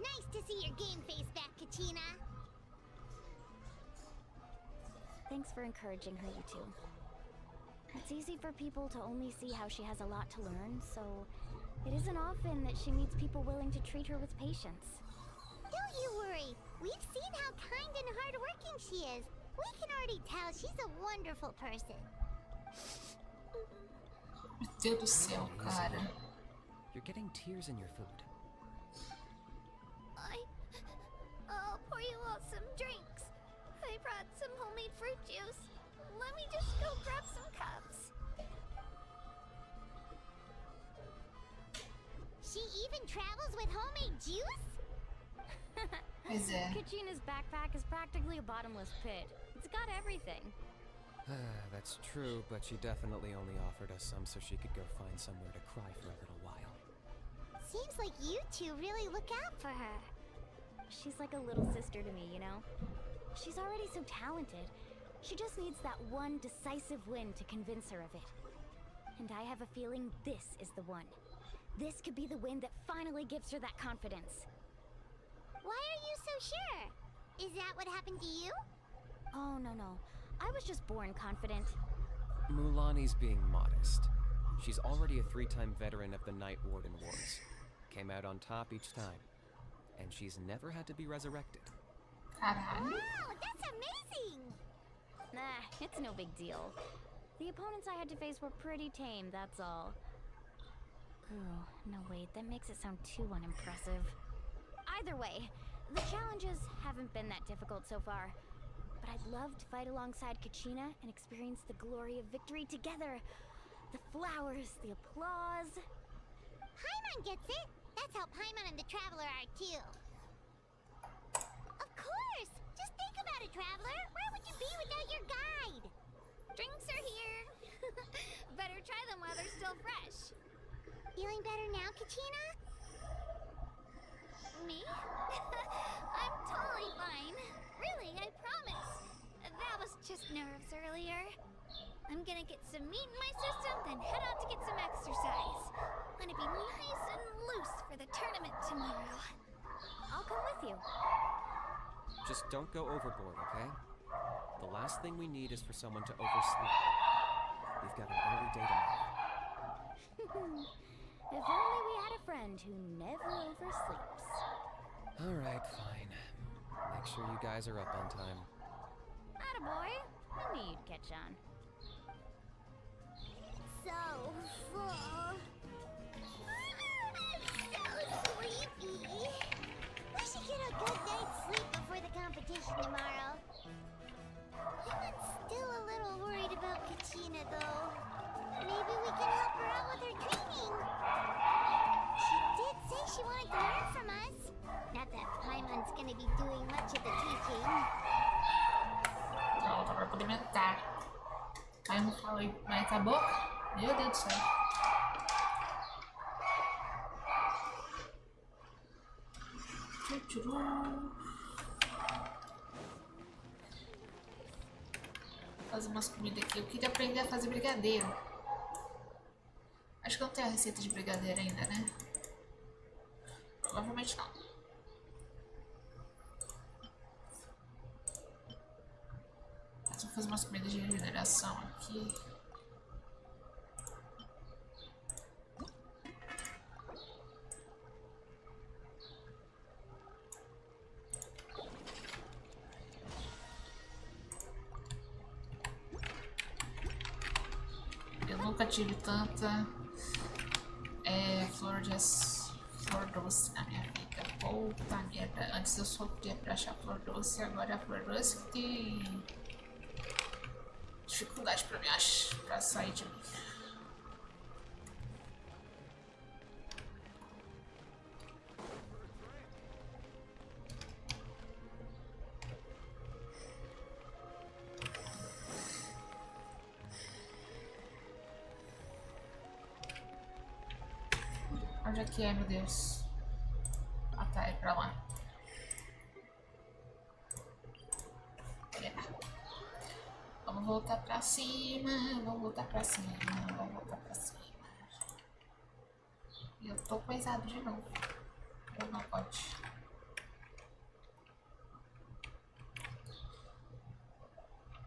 Nice to see your game face back, Kachina. Thanks for encouraging her, you two. It's easy for people to only see how she has a lot to learn, so it isn't often that she meets people willing to treat her with patience. Don't you worry. We've seen how kind and hardworking she is. We can already tell she's a wonderful person. Meu Deus do céu, cara. You're getting tears in your food. I'll pour you all some drinks. I brought some homemade fruit juice. Let me just go grab some cups. She even travels with homemade juice? Pois é. Kachina's backpack is practically a bottomless pit. It's got everything. That's true, but she definitely only offered us some so she could go find somewhere to cry for a little while. Seems like you two really look out for her. She's like a little sister to me, you know? She's already so talented. She just needs that one decisive win to convince her of it. And I have a feeling this is the one. This could be the win that finally gives her that confidence. Why are you so sure? Is that what happened to you? Oh, no. I was just born confident. Mulani's being modest. She's already a 3-time veteran of the Night Warden Wars. Came out on top each time. And she's never had to be resurrected. Caralho. Wow, that's amazing! Nah, it's no big deal. The opponents I had to face were pretty tame, that's all. Oh, no wait, that makes it sound too unimpressive. Either way, the challenges haven't been that difficult so far. But I'd love to fight alongside Kachina and experience the glory of victory together. The flowers, the applause. Paimon gets it! That's how Paimon and the Traveler are too. Of course! Just think about it, Traveler! Where would you be without your guide? Drinks are here. Better try them while they're still fresh. Feeling better now, Kachina? Me? I'm totally fine. Really, I promise. That was just nerves earlier. I'm gonna get some meat in my system, then head out to get some exercise. Gonna be nice and loose for the tournament tomorrow. I'll come with you. Just don't go overboard, okay? The last thing we need is for someone to oversleep. We've got an early day tomorrow. If only we had a friend who never oversleeps. Alright, fine. Make sure you guys are up on time. Attaboy. I knew you'd catch on. So full. So sleepy. We should get a good night's sleep before the competition tomorrow. I'm still a little worried about Kachina, though. Maybe we can help her out with her training. She did say she wanted to learn from us. Not that Paimon's gonna be doing much of the teaching. Não, tá pra poder mentar. Aí eu não falei, mas acabou? Meu Deus do céu. Fazer umas comidas aqui. Eu queria aprender a fazer brigadeiro. Acho que eu não tenho a receita de brigadeiro ainda, né? Provavelmente não. Mas vou fazer umas comidas de regeneração aqui. Eu nunca tive tanta flor doce na minha vida. Puta merda. Antes eu sofria pra achar flor doce, agora a flor doce que tem dificuldade pra me achar, pra sair de mim. Onde é que é, meu Deus? Ah tá, é pra lá. Vamos voltar pra cima, vamos voltar pra cima, vamos voltar pra cima. E eu tô coisado de novo. Ou não pode?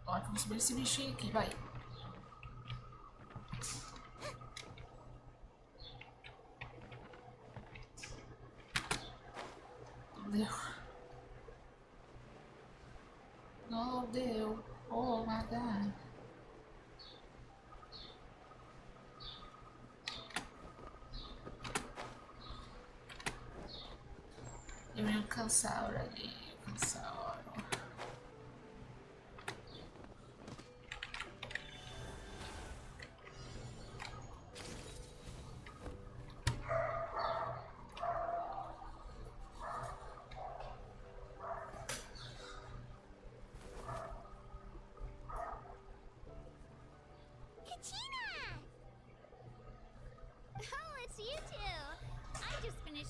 Ó, vamos subir esse bichinho aqui, vai. Não deu. Não deu. Oh my god. Eu ia cansar ali, cansar.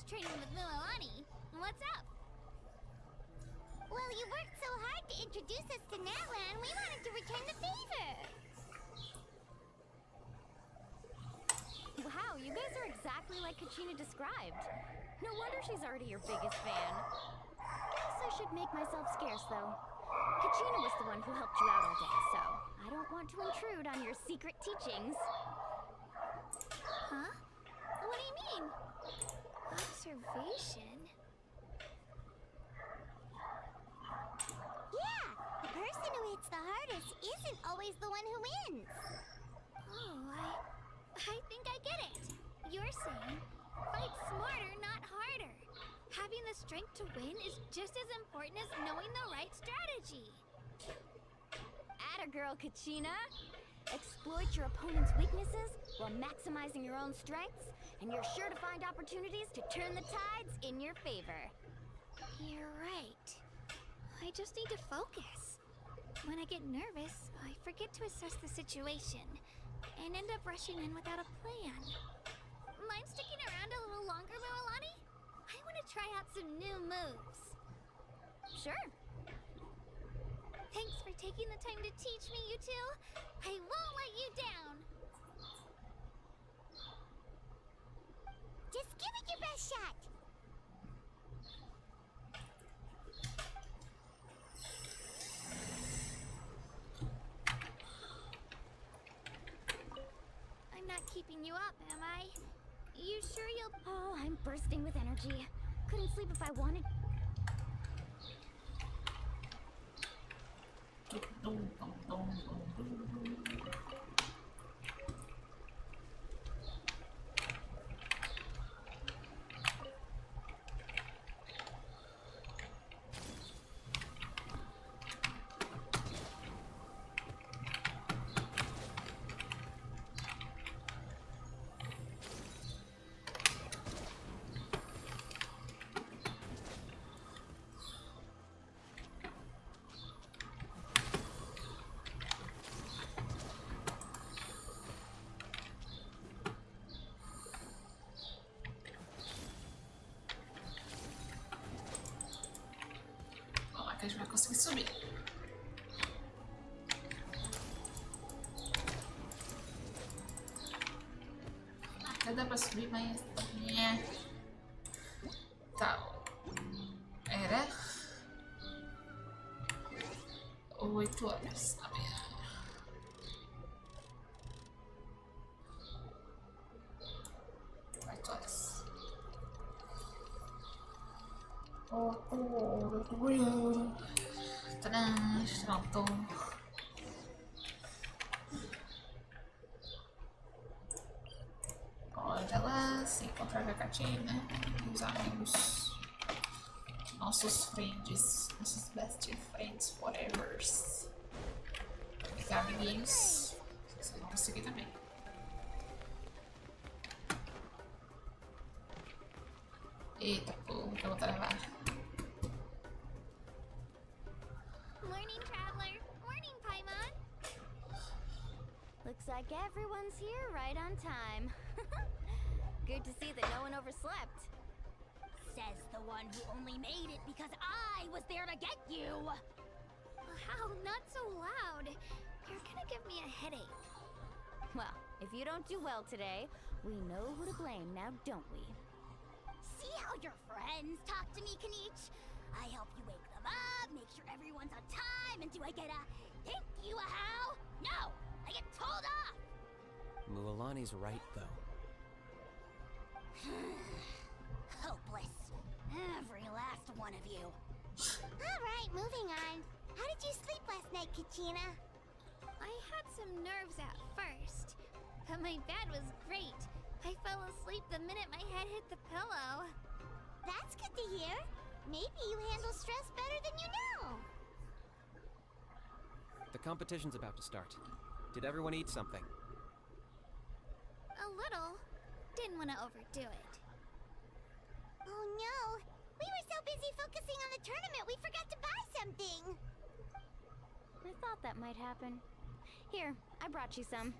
Training with Mililani. What's up? Well, you worked so hard to introduce us to Natlan, we wanted to return the favor. Wow, you guys are exactly like Kachina described. No wonder she's already your biggest fan. Guess I should make myself scarce, though. Kachina was the one who helped you out all day, so I don't want to intrude on your secret teachings. Huh? What do you mean? Observation? Yeah, the person who hits the hardest isn't always the one who wins. Oh, I think I get it. You're saying, fight smarter, not harder. Having the strength to win is just as important as knowing the right strategy. Atta girl, Kachina. Exploit your opponent's weaknesses while maximizing your own strengths, and you're sure to find opportunities to turn the tides in your favor. You're right. I just need to focus. When I get nervous, I forget to assess the situation and end up rushing in without a plan. Mind sticking around a little longer, Mililani? I want to try out some new moves. Sure. Thanks for taking the time to teach me, you two. I won't let you down. Just give it your best shot. I'm not keeping you up, am I? You sure you'll... Oh, I'm bursting with energy. Couldn't sleep if I wanted. que a gente vai conseguir subir. Até dá pra subir, mas... Tá. Era 8 horas da manhã. Pronto. Olha lá, se encontrar com a Katina, os amigos, nossos friends, nossos best friends forever. Os amiguinhos, vocês vão conseguir também. Eita, pô, que eu vou travar. Morning, traveler. Morning, Paimon. Looks like everyone's here right on time. Good to see that no one overslept. Says the one who only made it because I was there to get you. How? Not so loud. You're gonna give me a headache. Well, if you don't do well today, we know who to blame now, don't we? See how your friends talk to me, Kanich? I help you wake them up, make sure everyone's on time, and do I get a thank you, a how? No! I get told off! Mualani's right, though. Hopeless. Every last one of you. Alright, moving on. How did you sleep last night, Kachina? I had some nerves at first, but my bed was great. I fell asleep the minute my head hit the pillow. That's good to hear. Maybe you handle stress better than you know. The competition's about to start. Did everyone eat something? A little. Didn't want to overdo it. Oh no! We were so busy focusing on the tournament we forgot to buy something! I thought that might happen. Here, I brought you some.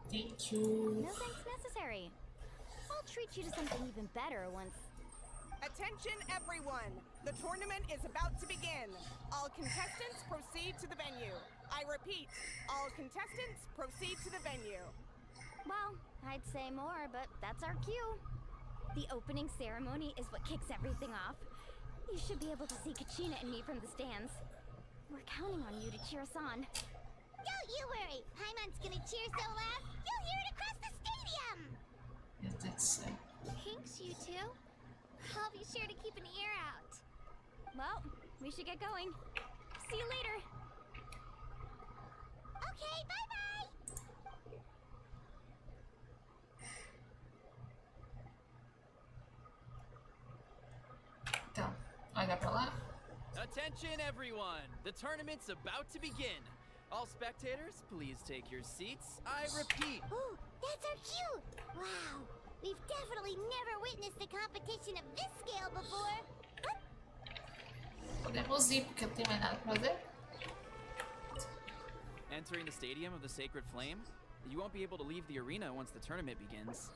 Thank you. No thanks necessary. I'll treat you to something even better once. Attention everyone! The tournament is about to begin. All contestants proceed to the venue. I repeat, all contestants proceed to the venue. Well, I'd say more, but that's our cue. The opening ceremony is what kicks everything off. You should be able to see Kachina and me from the stands. We're counting on you to cheer us on. Don't you worry! Paimon's gonna cheer so loud, you'll hear it across the stadium! Yes, that's Thanks, you two. I'll be sure to keep an ear out. Well, we should get going. See you later. Okay, bye-bye! Então, olha pra lá. Attention, everyone! The tournament's about to begin. All spectators, please take your seats. I repeat. Ooh, that's our cue! Wow, we've definitely never witnessed a competition of this scale before. What? Podemos ir porque não tem mais nada pra fazer. Entering the stadium of the Sacred Flame, you won't be able to leave the arena once the tournament begins.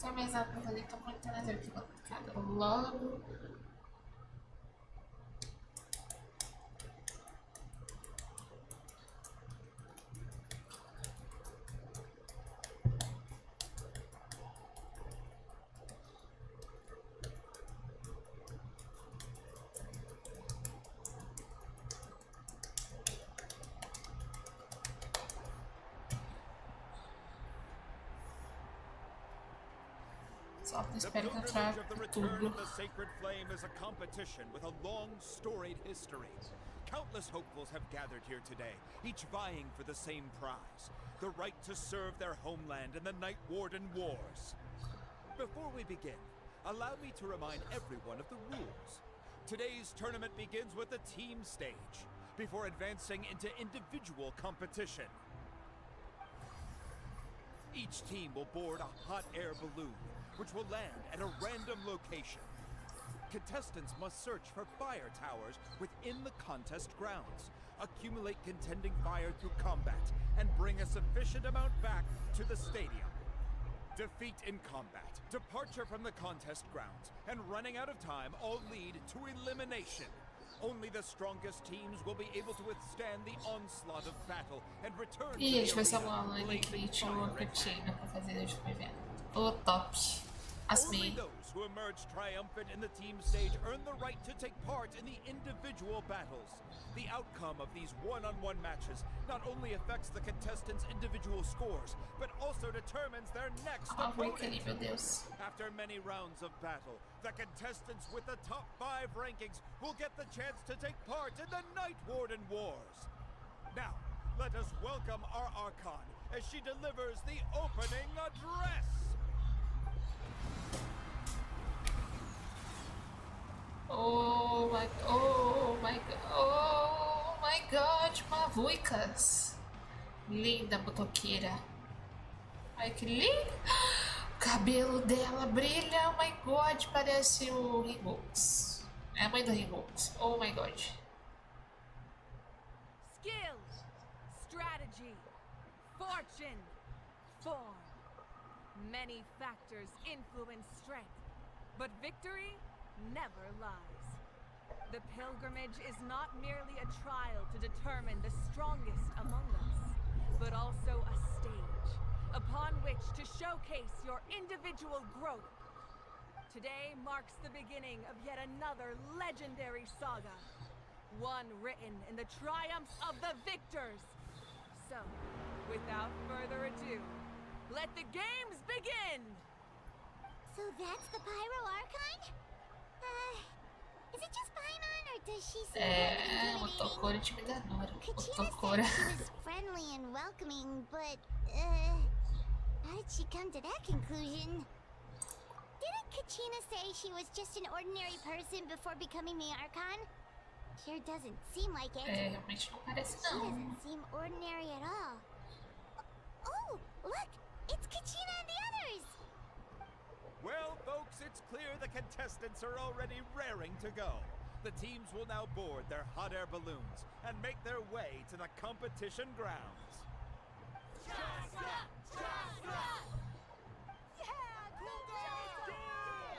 Não tem mais nada pra fazer, então vou entrar na certificada logo. Só espero que eu traga The return tudo. of the Sacred Flame is a competition with a long, storied history. Countless hopefuls have gathered here today, each vying for the same prize, the right to serve their homeland in the Night Warden Wars. Before we begin, allow me to remind everyone of the rules. Today's tournament begins with a team stage, before advancing into individual competition. Each team will board a hot air balloon, which will land at a random location. Contestants must search for fire towers within the contest grounds, accumulate contending fire through combat, and bring a sufficient amount back to the stadium. Defeat in combat, departure from the contest grounds, and running out of time all lead to elimination. Only the strongest teams will be able to withstand the onslaught of battle and return to E a gente vai the salvar arena, uma line blazing Twitch ou fire uma and cantina pra fazer desde o evento. O top. Only Asmei. those who emerge triumphant in the team stage earn the right to take part in the individual battles. The outcome of these one-on-one matches not only affects the contestants' individual scores, but also determines their next Favorito ali, opponent. meu Deus. After many rounds of battle, the contestants with the top 5 rankings will get the chance to take part in the Night Warden Wars. Now, let us welcome our Archon as she delivers the opening address. Oh my god, mavuicas. Linda motoqueira. Ai, que lindo. O cabelo dela brilha. Oh my god, parece o Ringles. É a mãe do Ringles. Oh my god. Skills, strategy, fortune, form. Many factors influence strength, but victory never lies. The pilgrimage is not merely a trial to determine the strongest among us, but also a stage upon which to showcase your individual growth. Today marks the beginning of yet another legendary saga, one written in the triumphs of the victors. So, without further ado, let the games begin! So that's the Pyro Archon? Is it just Paimon, or does she seem É, kind of motocora intimidating? intimidadora. Kachina Motocora. said she was friendly and welcoming, but, how did she come to that conclusion? Didn't Kachina say she was just an ordinary person before becoming the Archon? Sure doesn't seem like it. É, realmente não parece She não. doesn't seem ordinary at all. Oh, look! It's Kachina and the others! Well, folks, it's clear the contestants are already raring to go. The teams will now board their hot air balloons and make their way to the competition grounds.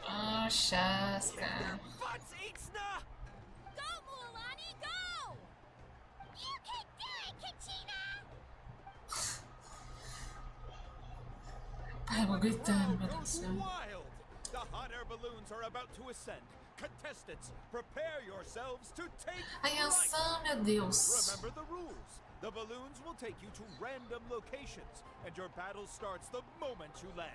Ah, chasca. Go, Mualani, go! You can do it, Kachina! Ai, eu vou gritando, meu Deus do céu. Wild! The hot air balloons are about to ascend. Contestants, prepare yourselves to take A Yansan, meu Deus. Remember the rules. The balloons will take you to random locations, and your battle starts the moment you land.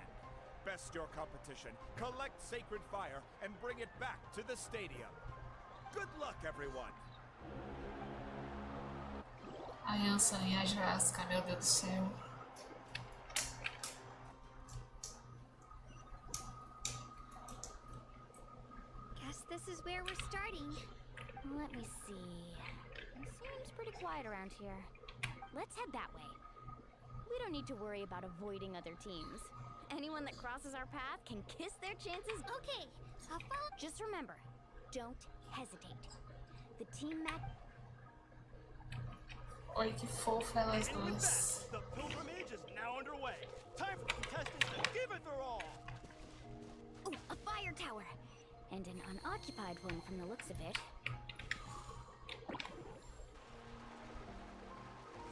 Best your competition, collect sacred fire, and bring it back to the stadium. Good luck, everyone. A Yansan e a Jasca, meu Deus do céu. Guess this is where we're starting. Let me see. It seems pretty quiet around here. Let's head that way. We don't need to worry about avoiding other teams. Anyone that crosses our path can kiss their chances. Okay, I'll follow. Just remember, don't hesitate. The team match. Oi, que fofa elas duas. The pilgrimage is now underway. Time for contestants to give it their all. Oh, a fire tower! And an unoccupied one from the looks of it.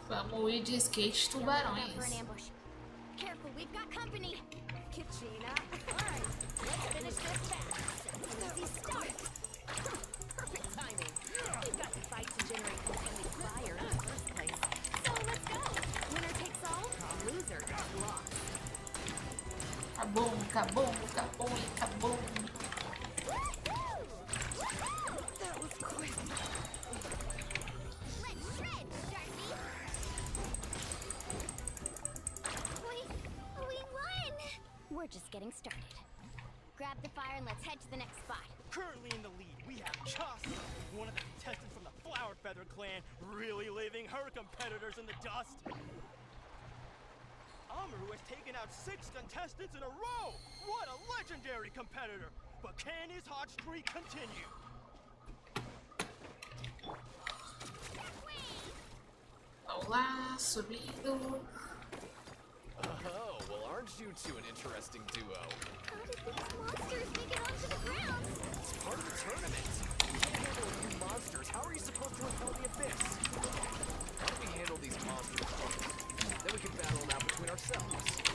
Vamos ir de skate Don't look out for an tubarões. ambush. Careful, we've got company. Kachina. Alright, let's finish this fast. Easy start. Perfect timing. We've got to fight to generate contending fire in the first place. So let's go. Winner takes all, loser gets lost. Cabum, cabum, cabum e cabum. That was quick. Let's shred, Darcy! We won! We're just getting started. Grab the fire and let's head to the next spot. Currently in the lead, we have Chasa, one of the contestants from the Flower Feather clan, really leaving her competitors in the dust. Amaru has taken out 6 contestants in a row! What a legendary competitor! But can his hot streak continue? Vamos lá, subindo. Oh, well, aren't you two an interesting duo? How did these monsters make it onto the ground? It's part of the tournament. You can't handle a few monsters. How are you supposed to repel the abyss? Why don't we handle these monsters first? Then we can battle them out between ourselves.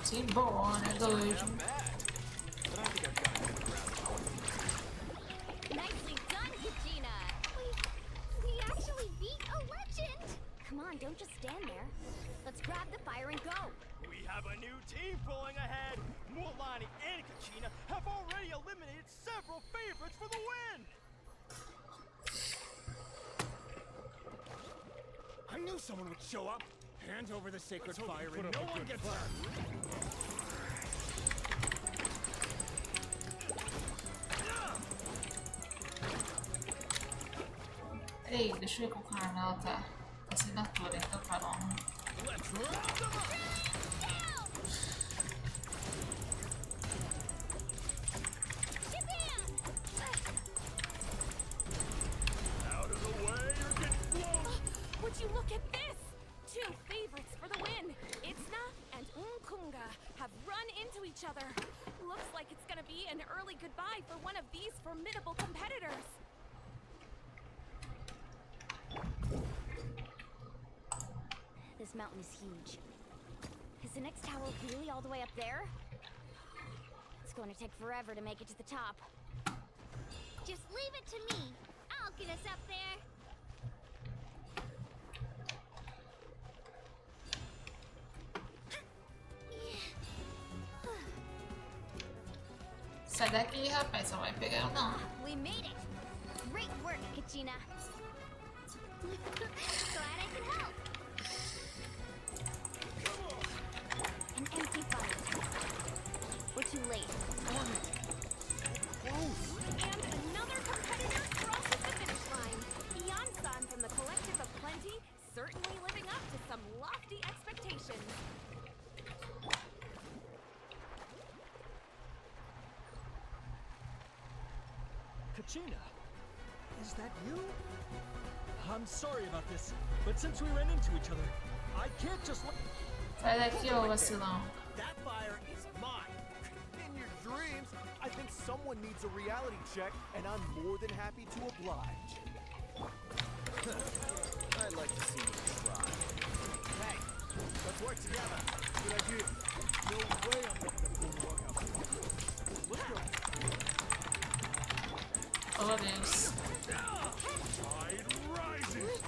Team bom, né, doido? Nicely done, Kachina! We actually beat a legend! Come on, don't just stand there. Let's grab the fire and go. We have a new team pulling ahead. Mualani and Kachina have already eliminated several favorites for the win. I knew someone would show up. Hand over the sacred fire and no one gets hurt. Ei, deixa eu ver com o canal, tá? Assinatura, então tá bom. Let's round them up. Out of the way or get blown. Would you look at this? Two favorites for the win. Itzna and Unkunga have run into each other. Looks like it's gonna be an early goodbye for one of these formidable competitors. This mountain is huge. Is the next tower really all the way up there? It's going to take forever to make it to the top. Just leave it to me. I'll get us up there. Sai daqui, rapaz, só vai pegar eu não. We made it! Great work, Kachina. Glad I could help. An empty fight. We're too late. And another competitor crosses the finish line. Ian-san from the Collective of Plenty, certainly living up to some lofty expectations. Kachina, is that you? I'm sorry about this, but since we ran into each other, I can't just let... Sai daqui, ô vacilão. That fire is mine. In your dreams, I think someone needs a reality check, and I'm more than happy to oblige. I'd like to see you try. Hey, let's work together. Good idea. No way I'm letting them pull one out. Let's go. Oh, Deus. Tide rises.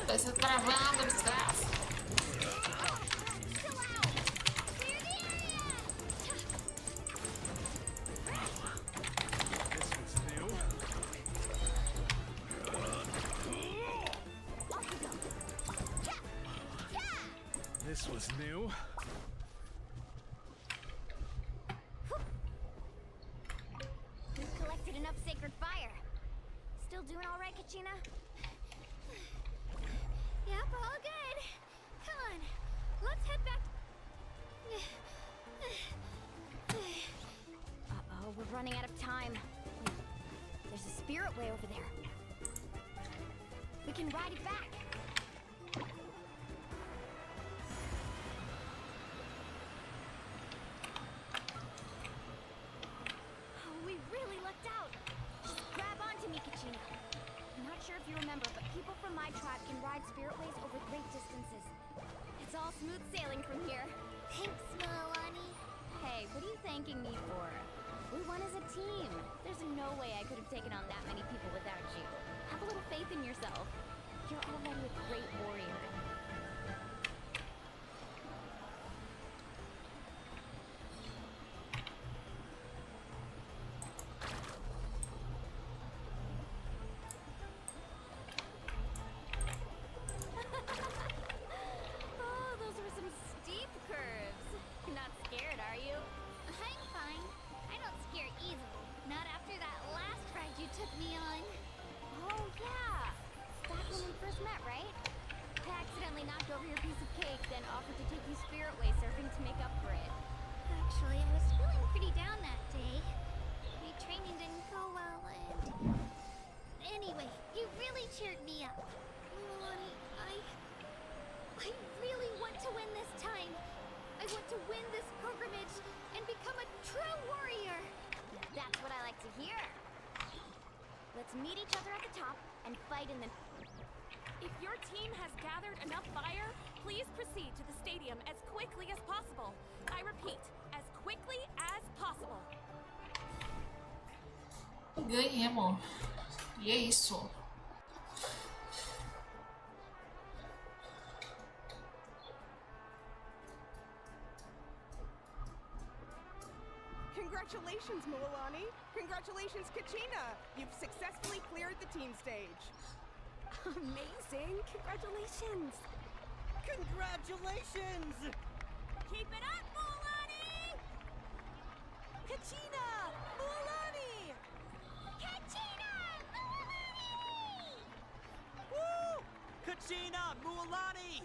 Vai se travando, desgraça. This was new. We've collected enough sacred fire. Still doing all right, Kachina? Yep, all good. Come on, let's head back. Uh-oh, we're running out of time. There's a spirit way over there. We can ride it back. Oh, we really lucked out. Just grab onto me, Kachina. I'm not sure if you remember, but people from my tribe can ride spiritways over great distances. It's all smooth sailing from here. Thanks, Milani. Hey, what are you thanking me for? We won as a team. There's no way I could have taken on that many people without you. Have a little faith in yourself. You're already a great warrior. Oh, those were some steep curves. You're not scared, are you? I'm fine. Actually, I was feeling pretty down that day. My training didn't go well, and... Anyway, you really cheered me up. Mulan, I really want to win this time. I want to win this pilgrimage and become a true warrior. That's what I like to hear. Let's meet each other at the top and fight in the... If your team has gathered enough fire, please proceed to the stadium as quickly as possible. I repeat, as quickly as possible. Ganhemos. E é isso. Congratulations, Mualani. Congratulations, Kachina. You've successfully cleared the team stage. Amazing! Congratulations! Congratulations! Keep it up, Mualani! Kachina! Mualani! Kachina! Mualani! Woo! Kachina! Mualani!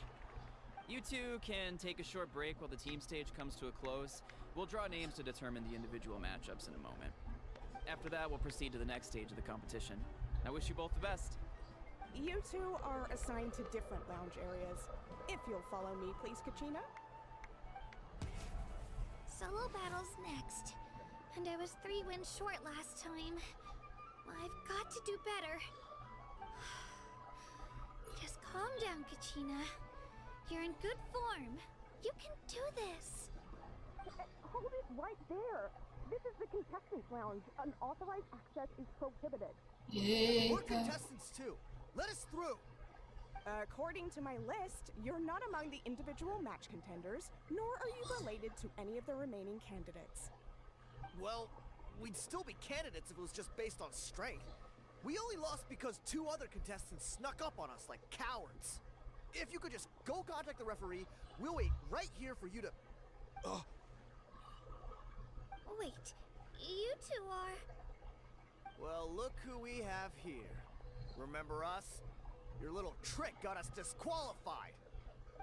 You two can take a short break while the team stage comes to a close. We'll draw names to determine the individual matchups in a moment. After that, we'll proceed to the next stage of the competition. I wish you both the best. You two are assigned to different lounge areas. If you'll follow me, please, Kachina. Solo battle's next. And I was 3 wins short last time. I've got to do better. Just calm down, Kachina. You're in good form. You can do this. Hold it right there. This is the contestants' lounge. Unauthorized access is prohibited. We're Eita. contestants too. Let us through. According to my list, you're not among the individual match contenders, nor are you related to any of the remaining candidates. Well, we'd still be candidates if it was just based on strength. We only lost because 2 other contestants snuck up on us like cowards. If you could just go contact the referee, we'll wait right here for you to... Wait, you two are... Well, look who we have here. Remember us? Your little trick got us disqualified.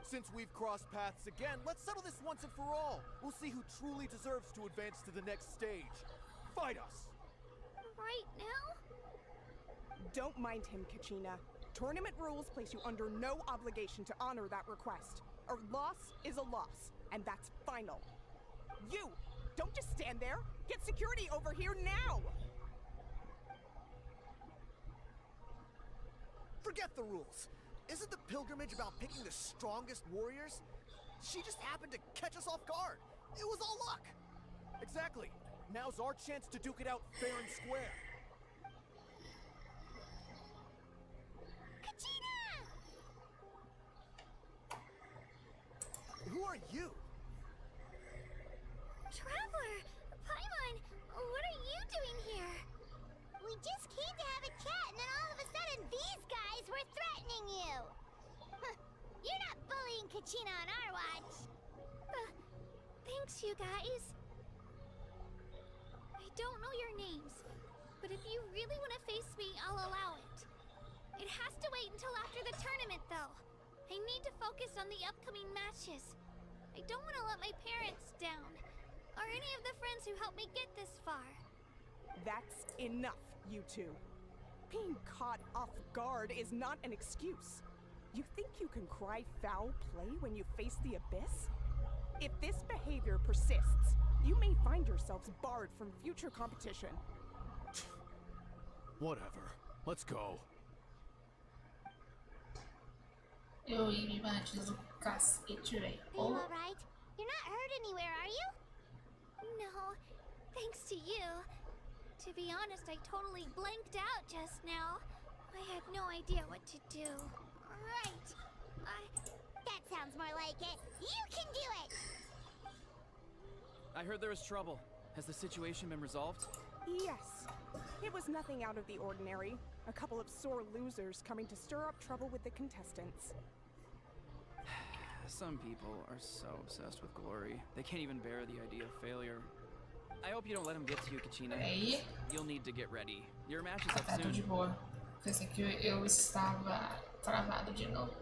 Since we've crossed paths again, let's settle this once and for all. We'll see who truly deserves to advance to the next stage. Fight us! Right now? Don't mind him, Kachina. Tournament rules place you under no obligation to honor that request. A loss is a loss, and that's final. You! Don't just stand there! Get security over here now! Forget the rules. Isn't the pilgrimage about picking the strongest warriors? She just happened to catch us off guard. It was all luck. Exactly. Now's our chance to duke it out fair and square. Kachina! Who are you? Traveler! Paimon! What are you doing here? We just came to have a chat, and then all of a sudden these guys were threatening you. You're not bullying Kachina on our watch. Thanks, you guys. I don't know your names, but if you really want to face me, I'll allow it. It has to wait until after the tournament, though. I need to focus on the upcoming matches. I don't want to let my parents down, or any of the friends who helped me get this far. That's enough, you two. Being caught off guard is not an excuse. You think you can cry foul play when you face the abyss? If this behavior persists, you may find yourselves barred from future competition. Whatever. Let's go. Eu ia me batizo cacete, velho. Are you alright? You're not hurt anywhere, are you? No, thanks to you. To be honest, I totally blanked out just now. I had no idea what to do. Right. That sounds more like it. You can do it! I heard there was trouble. Has the situation been resolved? Yes. It was nothing out of the ordinary. A couple of sore losers coming to stir up trouble with the contestants. Some people are so obsessed with glory, they can't even bear the idea of failure. I hope you don't let him get to you, Kachina. Aí, You'll need to get ready. Your match is up tá tudo de soon. boa. Pensei que eu estava travado de novo.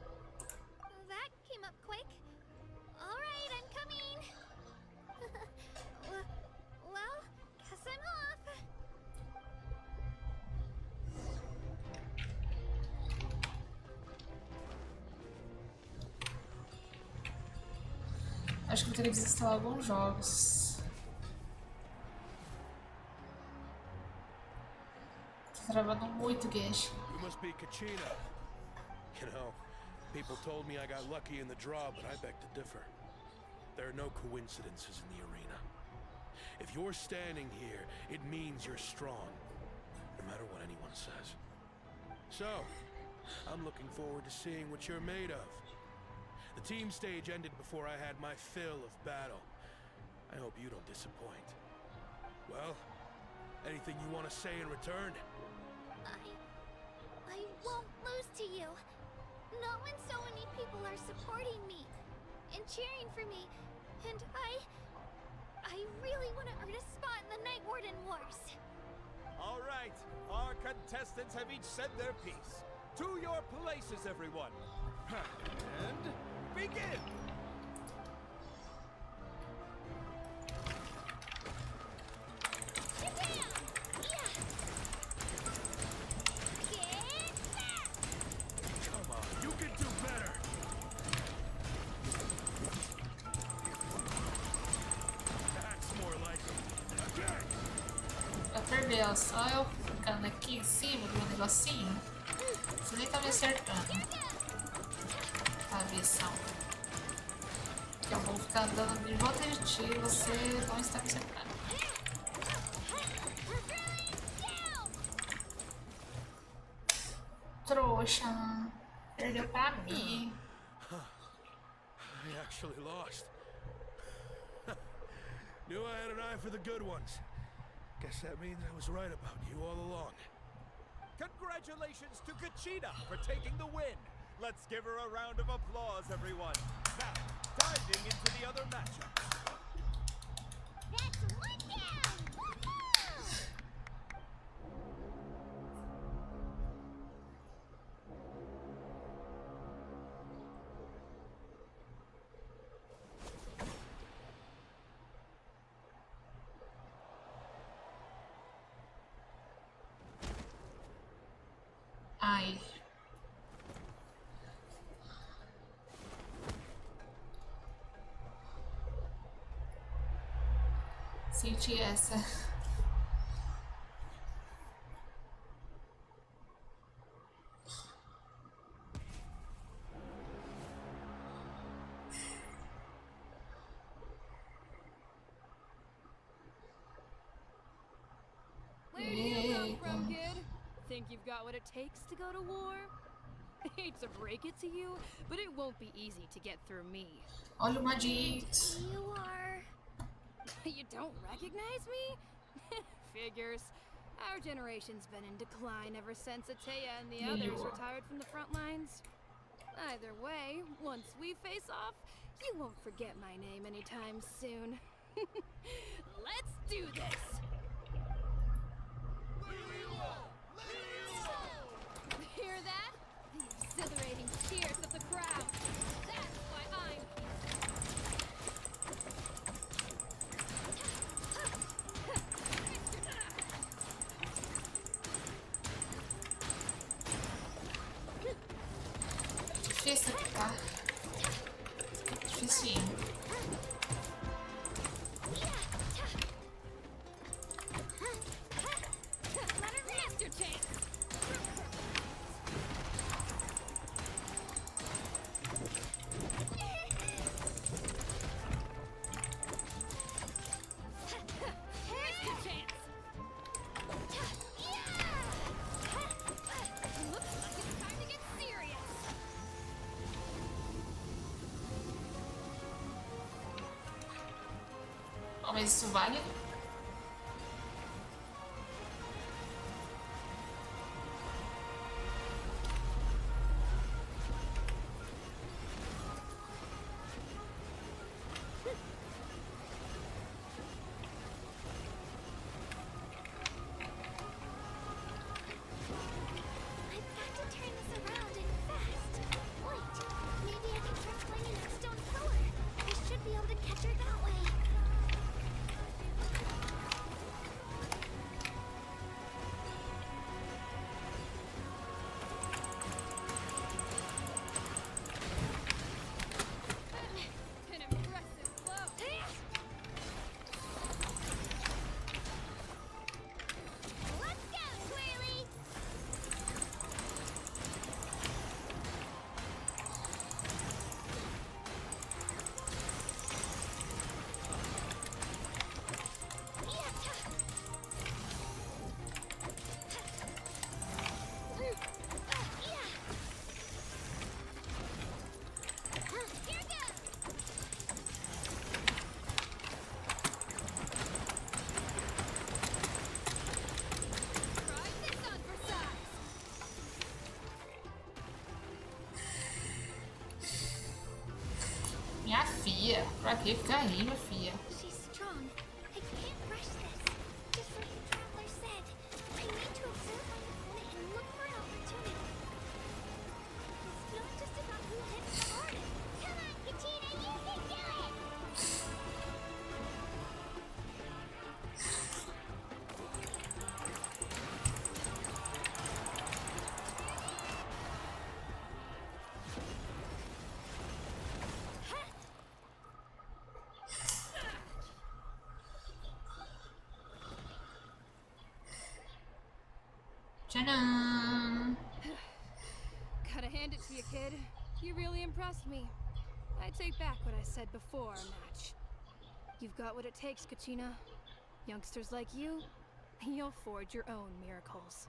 That came up quick. All right, I'm coming. Acho que eu teria que desinstalar alguns jogos. Tô travando muito, Geshin. You must be Kachina. You know, people told me I got lucky in the draw, but I beg to differ. There are no coincidences in the arena. If you're standing here, it means you're strong, no matter what anyone says. So, I'm looking forward to seeing what you're made of. The team stage ended before I had my fill of battle. I hope you don't disappoint. Well, anything you want to say in return? I won't lose to you. Not when so many people are supporting me and cheering for me, and I really want to earn a spot in the Night Warden Wars. All right, our contestants have each said their piece. To your places, everyone. And begin! Come on, you can do better! That's more like it. Again! Pra perder, ó, só eu ficando aqui em cima do meu negocinho. Você nem tá me acertando. A visão. Eu vou ficar dando de volta de ti e você não está me acertando. Trouxa. Perdeu pra mim. I actually lost. Knew I had an eye for the good ones. Guess that means I was right about you all along. Congratulations to Kachina for taking the win. Let's give her a round of applause, everyone. Now, diving into the other matchups. That's one down! Woohoo! Ai. Senti essa. Where do you come from, kid? Think you've got what it takes to go to war? Hate to break it to you, but it won't be easy to get through me. Olha o Madix. You are... You don't recognize me? Figures. Our generation's been in decline ever since Ateya and the others retired from the front lines. Either way, once we face off, you won't forget my name anytime soon. Let's do this! Hear that? The exhilarating cheers of the crowd. That's why I'm Difícil, tá? Dificinho. Let it rest your chance. Here's your chance. Looks like it's time to get serious. Oh, mas isso vale? I've got to turn this around and fast. Wait, maybe I can catch Lightning at Stone Pillar. I should be able to catch her that way. fia. Pra que ficar rindo, fia? She's strong. I can't rush this. Just like the traveler said, I need to observe my opponent and look for an opportunity. It's not just about who hits the hardest. Come on, Katina, you can do it! Tcharam! Gotta hand it to you, kid. You really impressed me. I take back what I said before our match. You've got what it takes, Kachina. Youngsters like you, you'll forge your own miracles.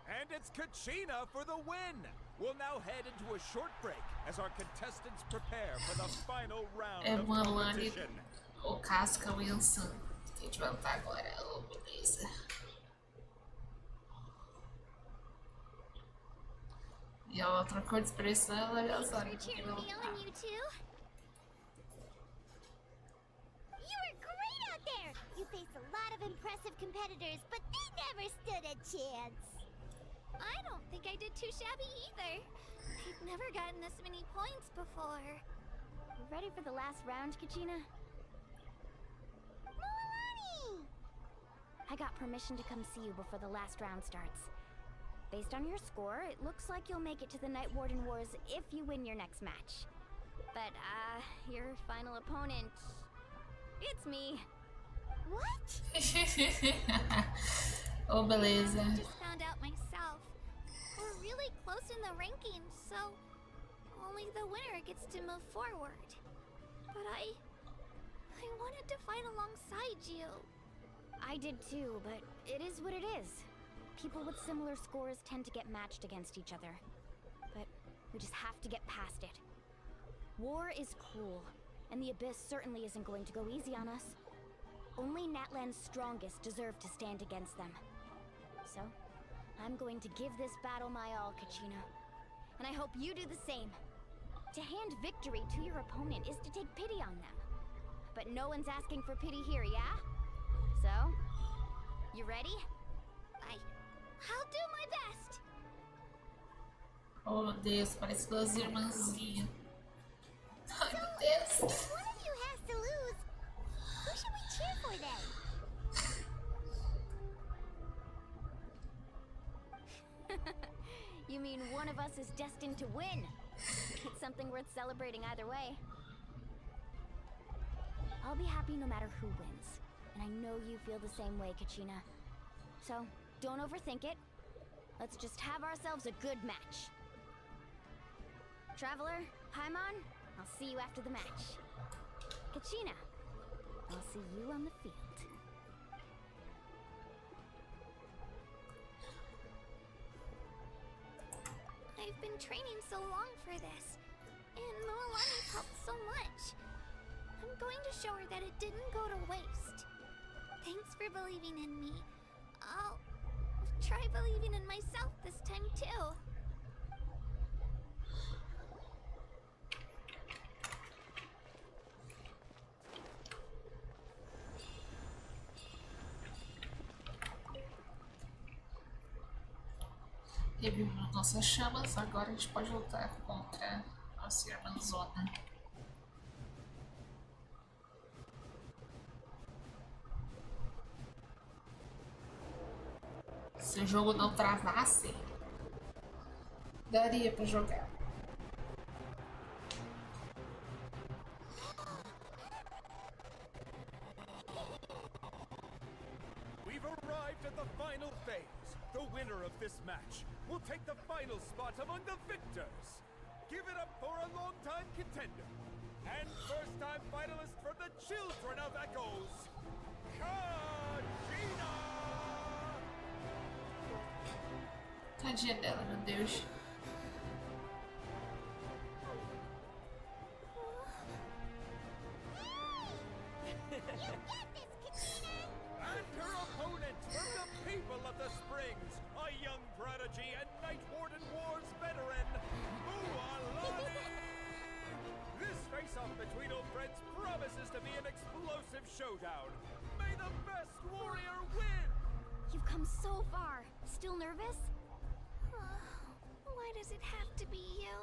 And it's Kachina for the win! We'll now head into a short break as our contestants prepare for the final round É of uma Lani competition. ou Casca Wilson que a gente vai lutar agora. Oh, beleza. E ela trocou de expressão, ela já sabe Thanks for que cheering não me tá. on, you two. You were great out there! You faced a lot of impressive competitors, but they never stood a chance. I don't think I did too shabby either. I've never gotten this many points before. You ready for the last round, Kachina? Milani! I got permission to come see you before the last round starts. Based on your score, it looks like you'll make it to the Night Warden Wars if you win your next match. But, your final opponent... It's me. What? Oh, beleza. I just found out myself. We're really close in the rankings, so only the winner gets to move forward. But I wanted to fight alongside you. I did too, but it is what it is. People with similar scores tend to get matched against each other. But we just have to get past it. War is cruel, and the Abyss certainly isn't going to go easy on us. Only Natlan's strongest deserve to stand against them. So, I'm going to give this battle my all, Kachina. And I hope you do the same. To hand victory to your opponent is to take pity on them. But no one's asking for pity here, yeah? So, you ready? I'll do my best. Oh, meu Deus, parece duas irmãzinhas. Ai, meu If Deus. one of you has to lose, who should we cheer for then? You mean one of us is destined to win? It's something worth celebrating either way. I'll be happy no matter who wins. And I know you feel the same way, Kachina. So, don't overthink it. Let's just have ourselves a good match. Traveler, Paimon, I'll see you after the match. Kachina, I'll see you on the field. I've been training so long for this, and Milani's helped so much. I'm going to show her that it didn't go to waste. Thanks for believing in me. I'll try believing in myself this time too. Revivemos nossas chamas, agora a gente pode lutar contra nossa irmãzona. Se o jogo não travasse, daria pra jogar. We've arrived at the final phase. The winner of this match will take the final spot among the victors. Give it up for a long-time contender and first-time finalist from the Children of Echoes, Kachina! Tadinha dela, meu Deus. And her opponent from the people of the Springs, a young prodigy and Night Warden Wars veteran, Mualani! This face-off between old friends showdown. May the best warrior win! You've come so far. Still nervous? Why does it have to be you?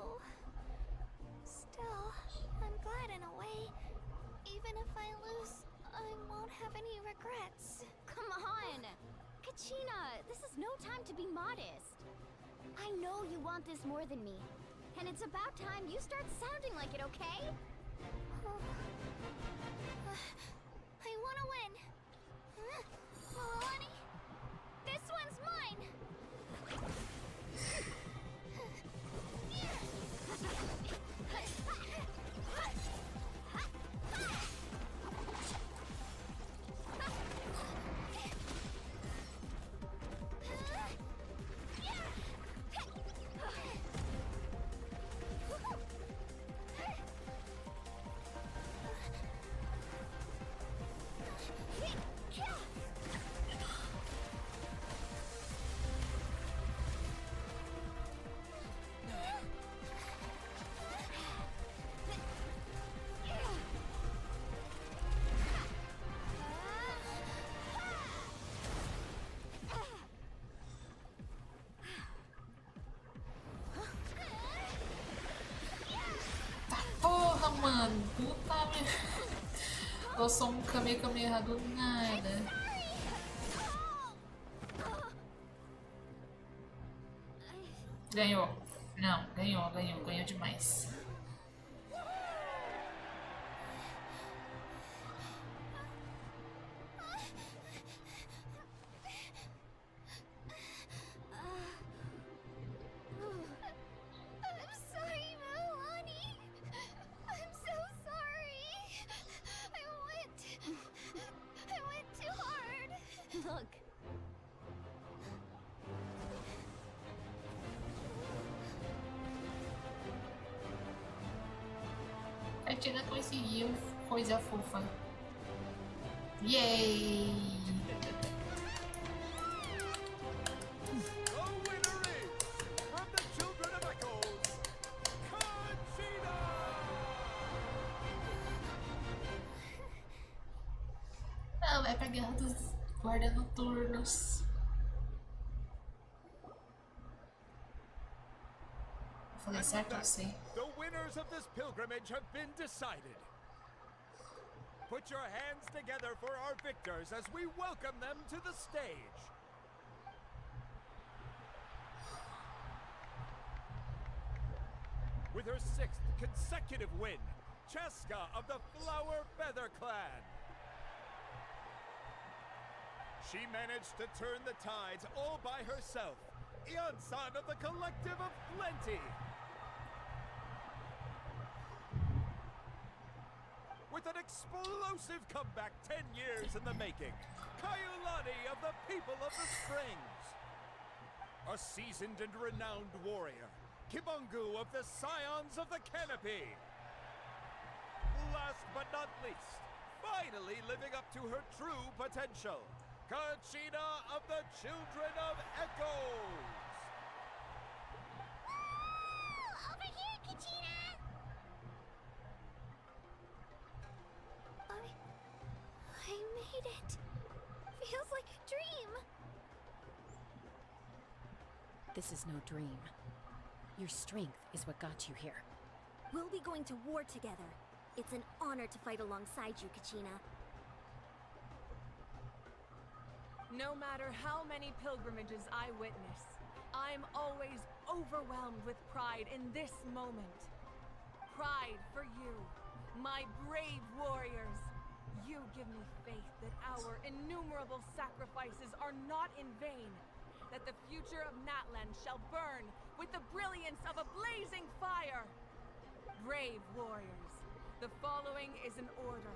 Still, I'm glad in a way. Even if I lose, I won't have any regrets. Come on! Kachina, this is no time to be modest. I know you want this more than me. And it's about time you start sounding like it, okay? I want to win. Milani, this one's mine. Porra, mano. Puta merda. Eu sou um Kamehameha do nada. Ganhou. Não, ganhou demais. A Tina conseguiu coisa fofa. Yay! The winner is, from the children of Echoes, Kachina! Não, vai pra guerra dos guarda noturnos. Falei certo, eu sei. The winners of this pilgrimage have been decided. Put your hands together for our victors as we welcome them to the stage. With her 6th consecutive win, Cheska of the Flower Feather Clan. She managed to turn the tides all by herself. Ian-san of the Collective of Plenty. With an explosive comeback 10 years in the making, Kayulani of the People of the Springs. A seasoned and renowned warrior, Kibungu of the Scions of the Canopy. Last but not least, finally living up to her true potential, Kachina of the Children of Echoes. Over here, Kachina! I made it. Feels like a dream. This is no dream. Your strength is what got you here. We'll be going to war together. It's an honor to fight alongside you, Kachina. No matter how many pilgrimages I witness, I'm always overwhelmed with pride in this moment. Pride for you, my brave warriors. You give me faith that our innumerable sacrifices are not in vain, that the future of Natlan shall burn with the brilliance of a blazing fire. Brave warriors, the following is an order,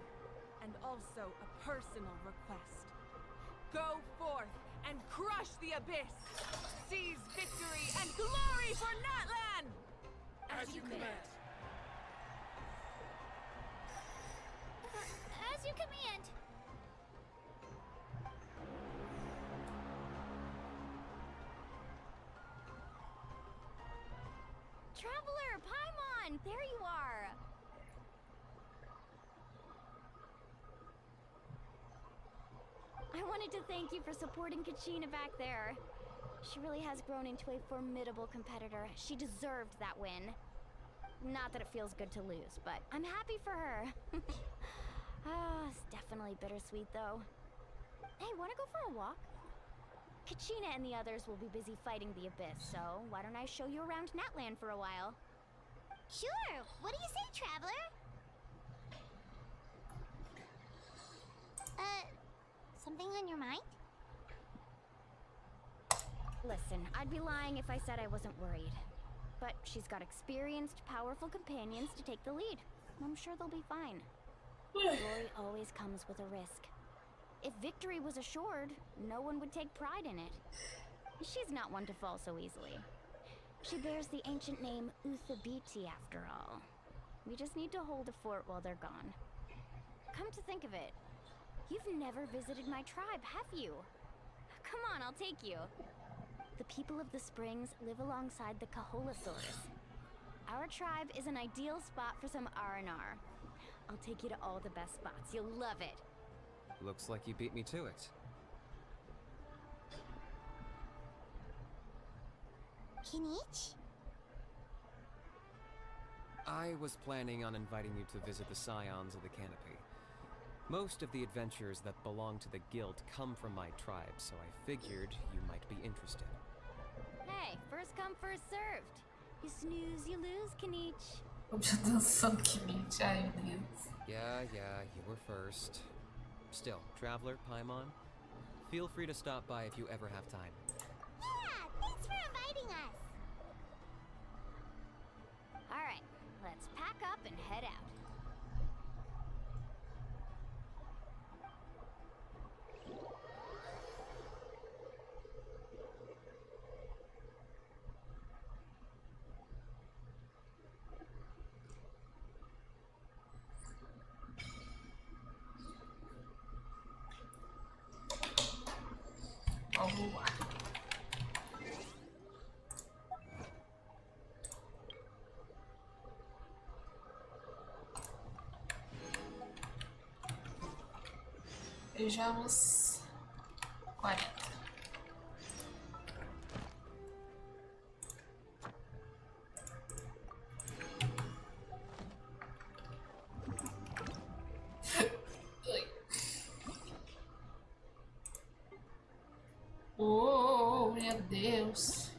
and also a personal request. Go forth and crush the abyss! Seize victory and glory for Natlan! As you command. As you command. Traveler, Paimon, there you are. I wanted to thank you for supporting Kachina back there. She really has grown into a formidable competitor. She deserved that win. Not that it feels good to lose, but I'm happy for her. It's definitely bittersweet though. Hey, wanna go for a walk? Kachina and the others will be busy fighting the Abyss, so why don't I show you around Natland for a while? Sure. What do you say, Traveler? Something on your mind? Listen, I'd be lying if I said I wasn't worried. But she's got experienced, powerful companions to take the lead. I'm sure they'll be fine. Glory always comes with a risk. If victory was assured, no one would take pride in it. She's not one to fall so easily. She bears the ancient name Uthabiti after all. We just need to hold a fort while they're gone. Come to think of it, you've never visited my tribe, have you? Come on, I'll take you. The people of the Springs live alongside the Kaholasaurus. Our tribe is an ideal spot for some R&R. I'll take you to all the best spots. You'll love it. Looks like you beat me to it. Kinich? I was planning on inviting you to visit the Scions of the Canopy. Most of the adventurers that belong to the guild come from my tribe, so I figured you might be interested. Hey, first come, first served. You snooze, you lose, Kinich. Kinich, ai meu Deus. Yeah, you were first. Still, Traveler, Paimon, feel free to stop by if you ever have time. Yeah, thanks for inviting us. All right, let's pack up and head out. Vamos lá. Vejamos 40. Oh, meu Deus.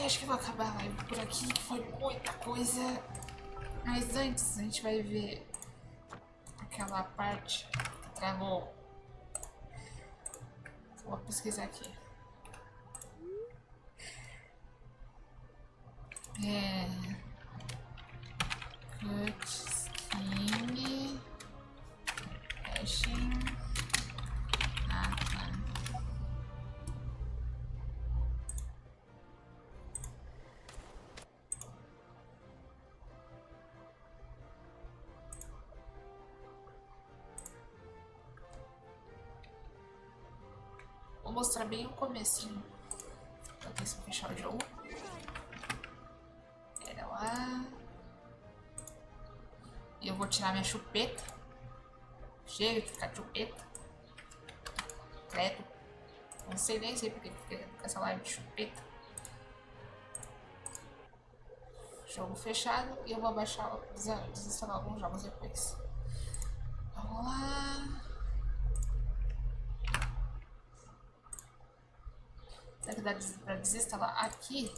Acho que vou acabar a live por aqui, que foi muita coisa. Mas antes a gente vai ver aquela parte que travou. Vou pesquisar aqui. Cutscene Geshin Impact. Vou mostrar bem o comecinho. Pra ver se eu fechar o jogo. Pera lá. E eu vou tirar minha chupeta. Chega de ficar de chupeta. Credo. Não sei nem sei porque fica com essa live de chupeta. Jogo fechado. E eu vou baixar, desinstalar alguns jogos depois. Vamos lá. Será que dá pra desinstalar aqui?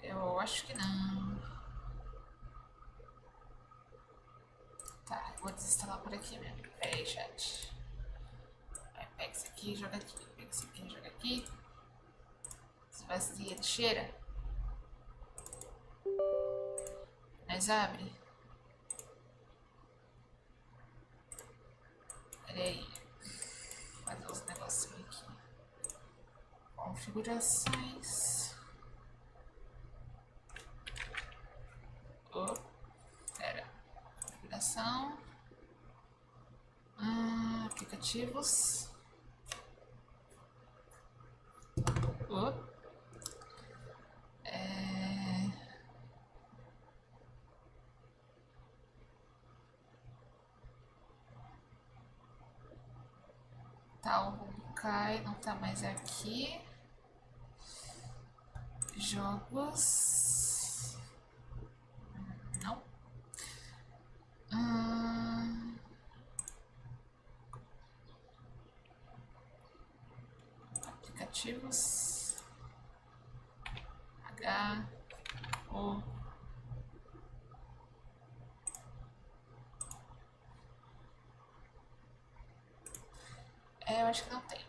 Eu acho que não. Tá, vou desinstalar por aqui mesmo. Pera aí, chat. Pega isso aqui e joga aqui. Pega isso aqui e joga aqui. Esvazia, cheira. Mas abre. Pera aí. Vou fazer os negocinhos aqui. Configurações. Oh, pera. Configuração. Aplicativos. Oh. Tá, o Kai não tá mais aqui. Jogos. Não. Aplicativos. O. Eu acho que não tem.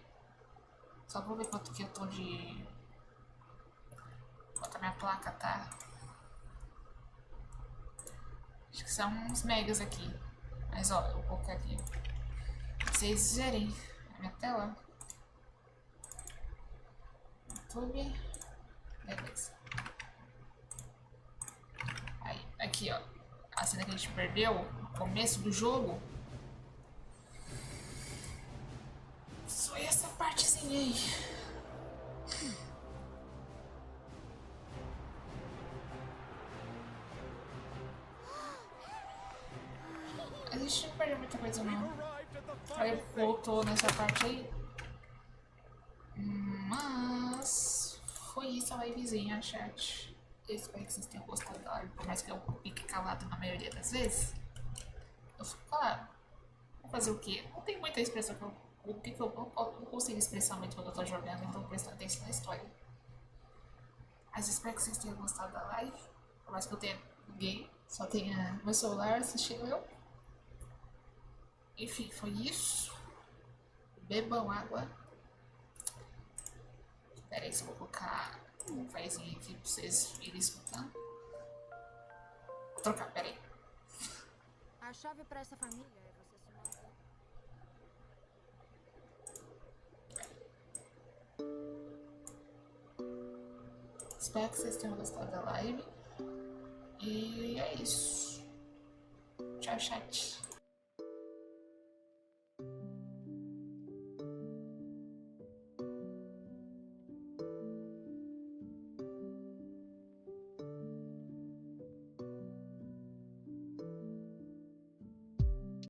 Só vou ver quanto que eu tô de... Quanto a minha placa tá. Acho que são uns megas aqui. Mas ó, eu vou colocar aqui. Pra vocês verem a minha tela. YouTube. Beleza. Aí, aqui ó. A cena que a gente perdeu no começo do jogo. Só essa partezinha aí. A gente não perdeu muita coisa não. Aí voltou nessa parte aí. Mas foi isso a livezinha, chat. Eu espero que vocês tenham gostado da live. Por mais que eu fique calado na maioria das vezes. Eu fico calado. Vou fazer o quê? Não tem muita expressão que eu... O que eu não consigo expressar muito quando eu tô jogando, então prestando atenção na história. Mas espero que vocês tenham gostado da live. Por mais que eu tenha ninguém, só tenha meu celular assistindo eu. Enfim, foi isso. Bebam água. Espera aí se eu vou colocar um faizinho aqui pra vocês irem escutando. Vou trocar, pera aí. A chave pra essa família é você se manter. Espero que vocês tenham gostado da live. E é isso. Tchau, chat.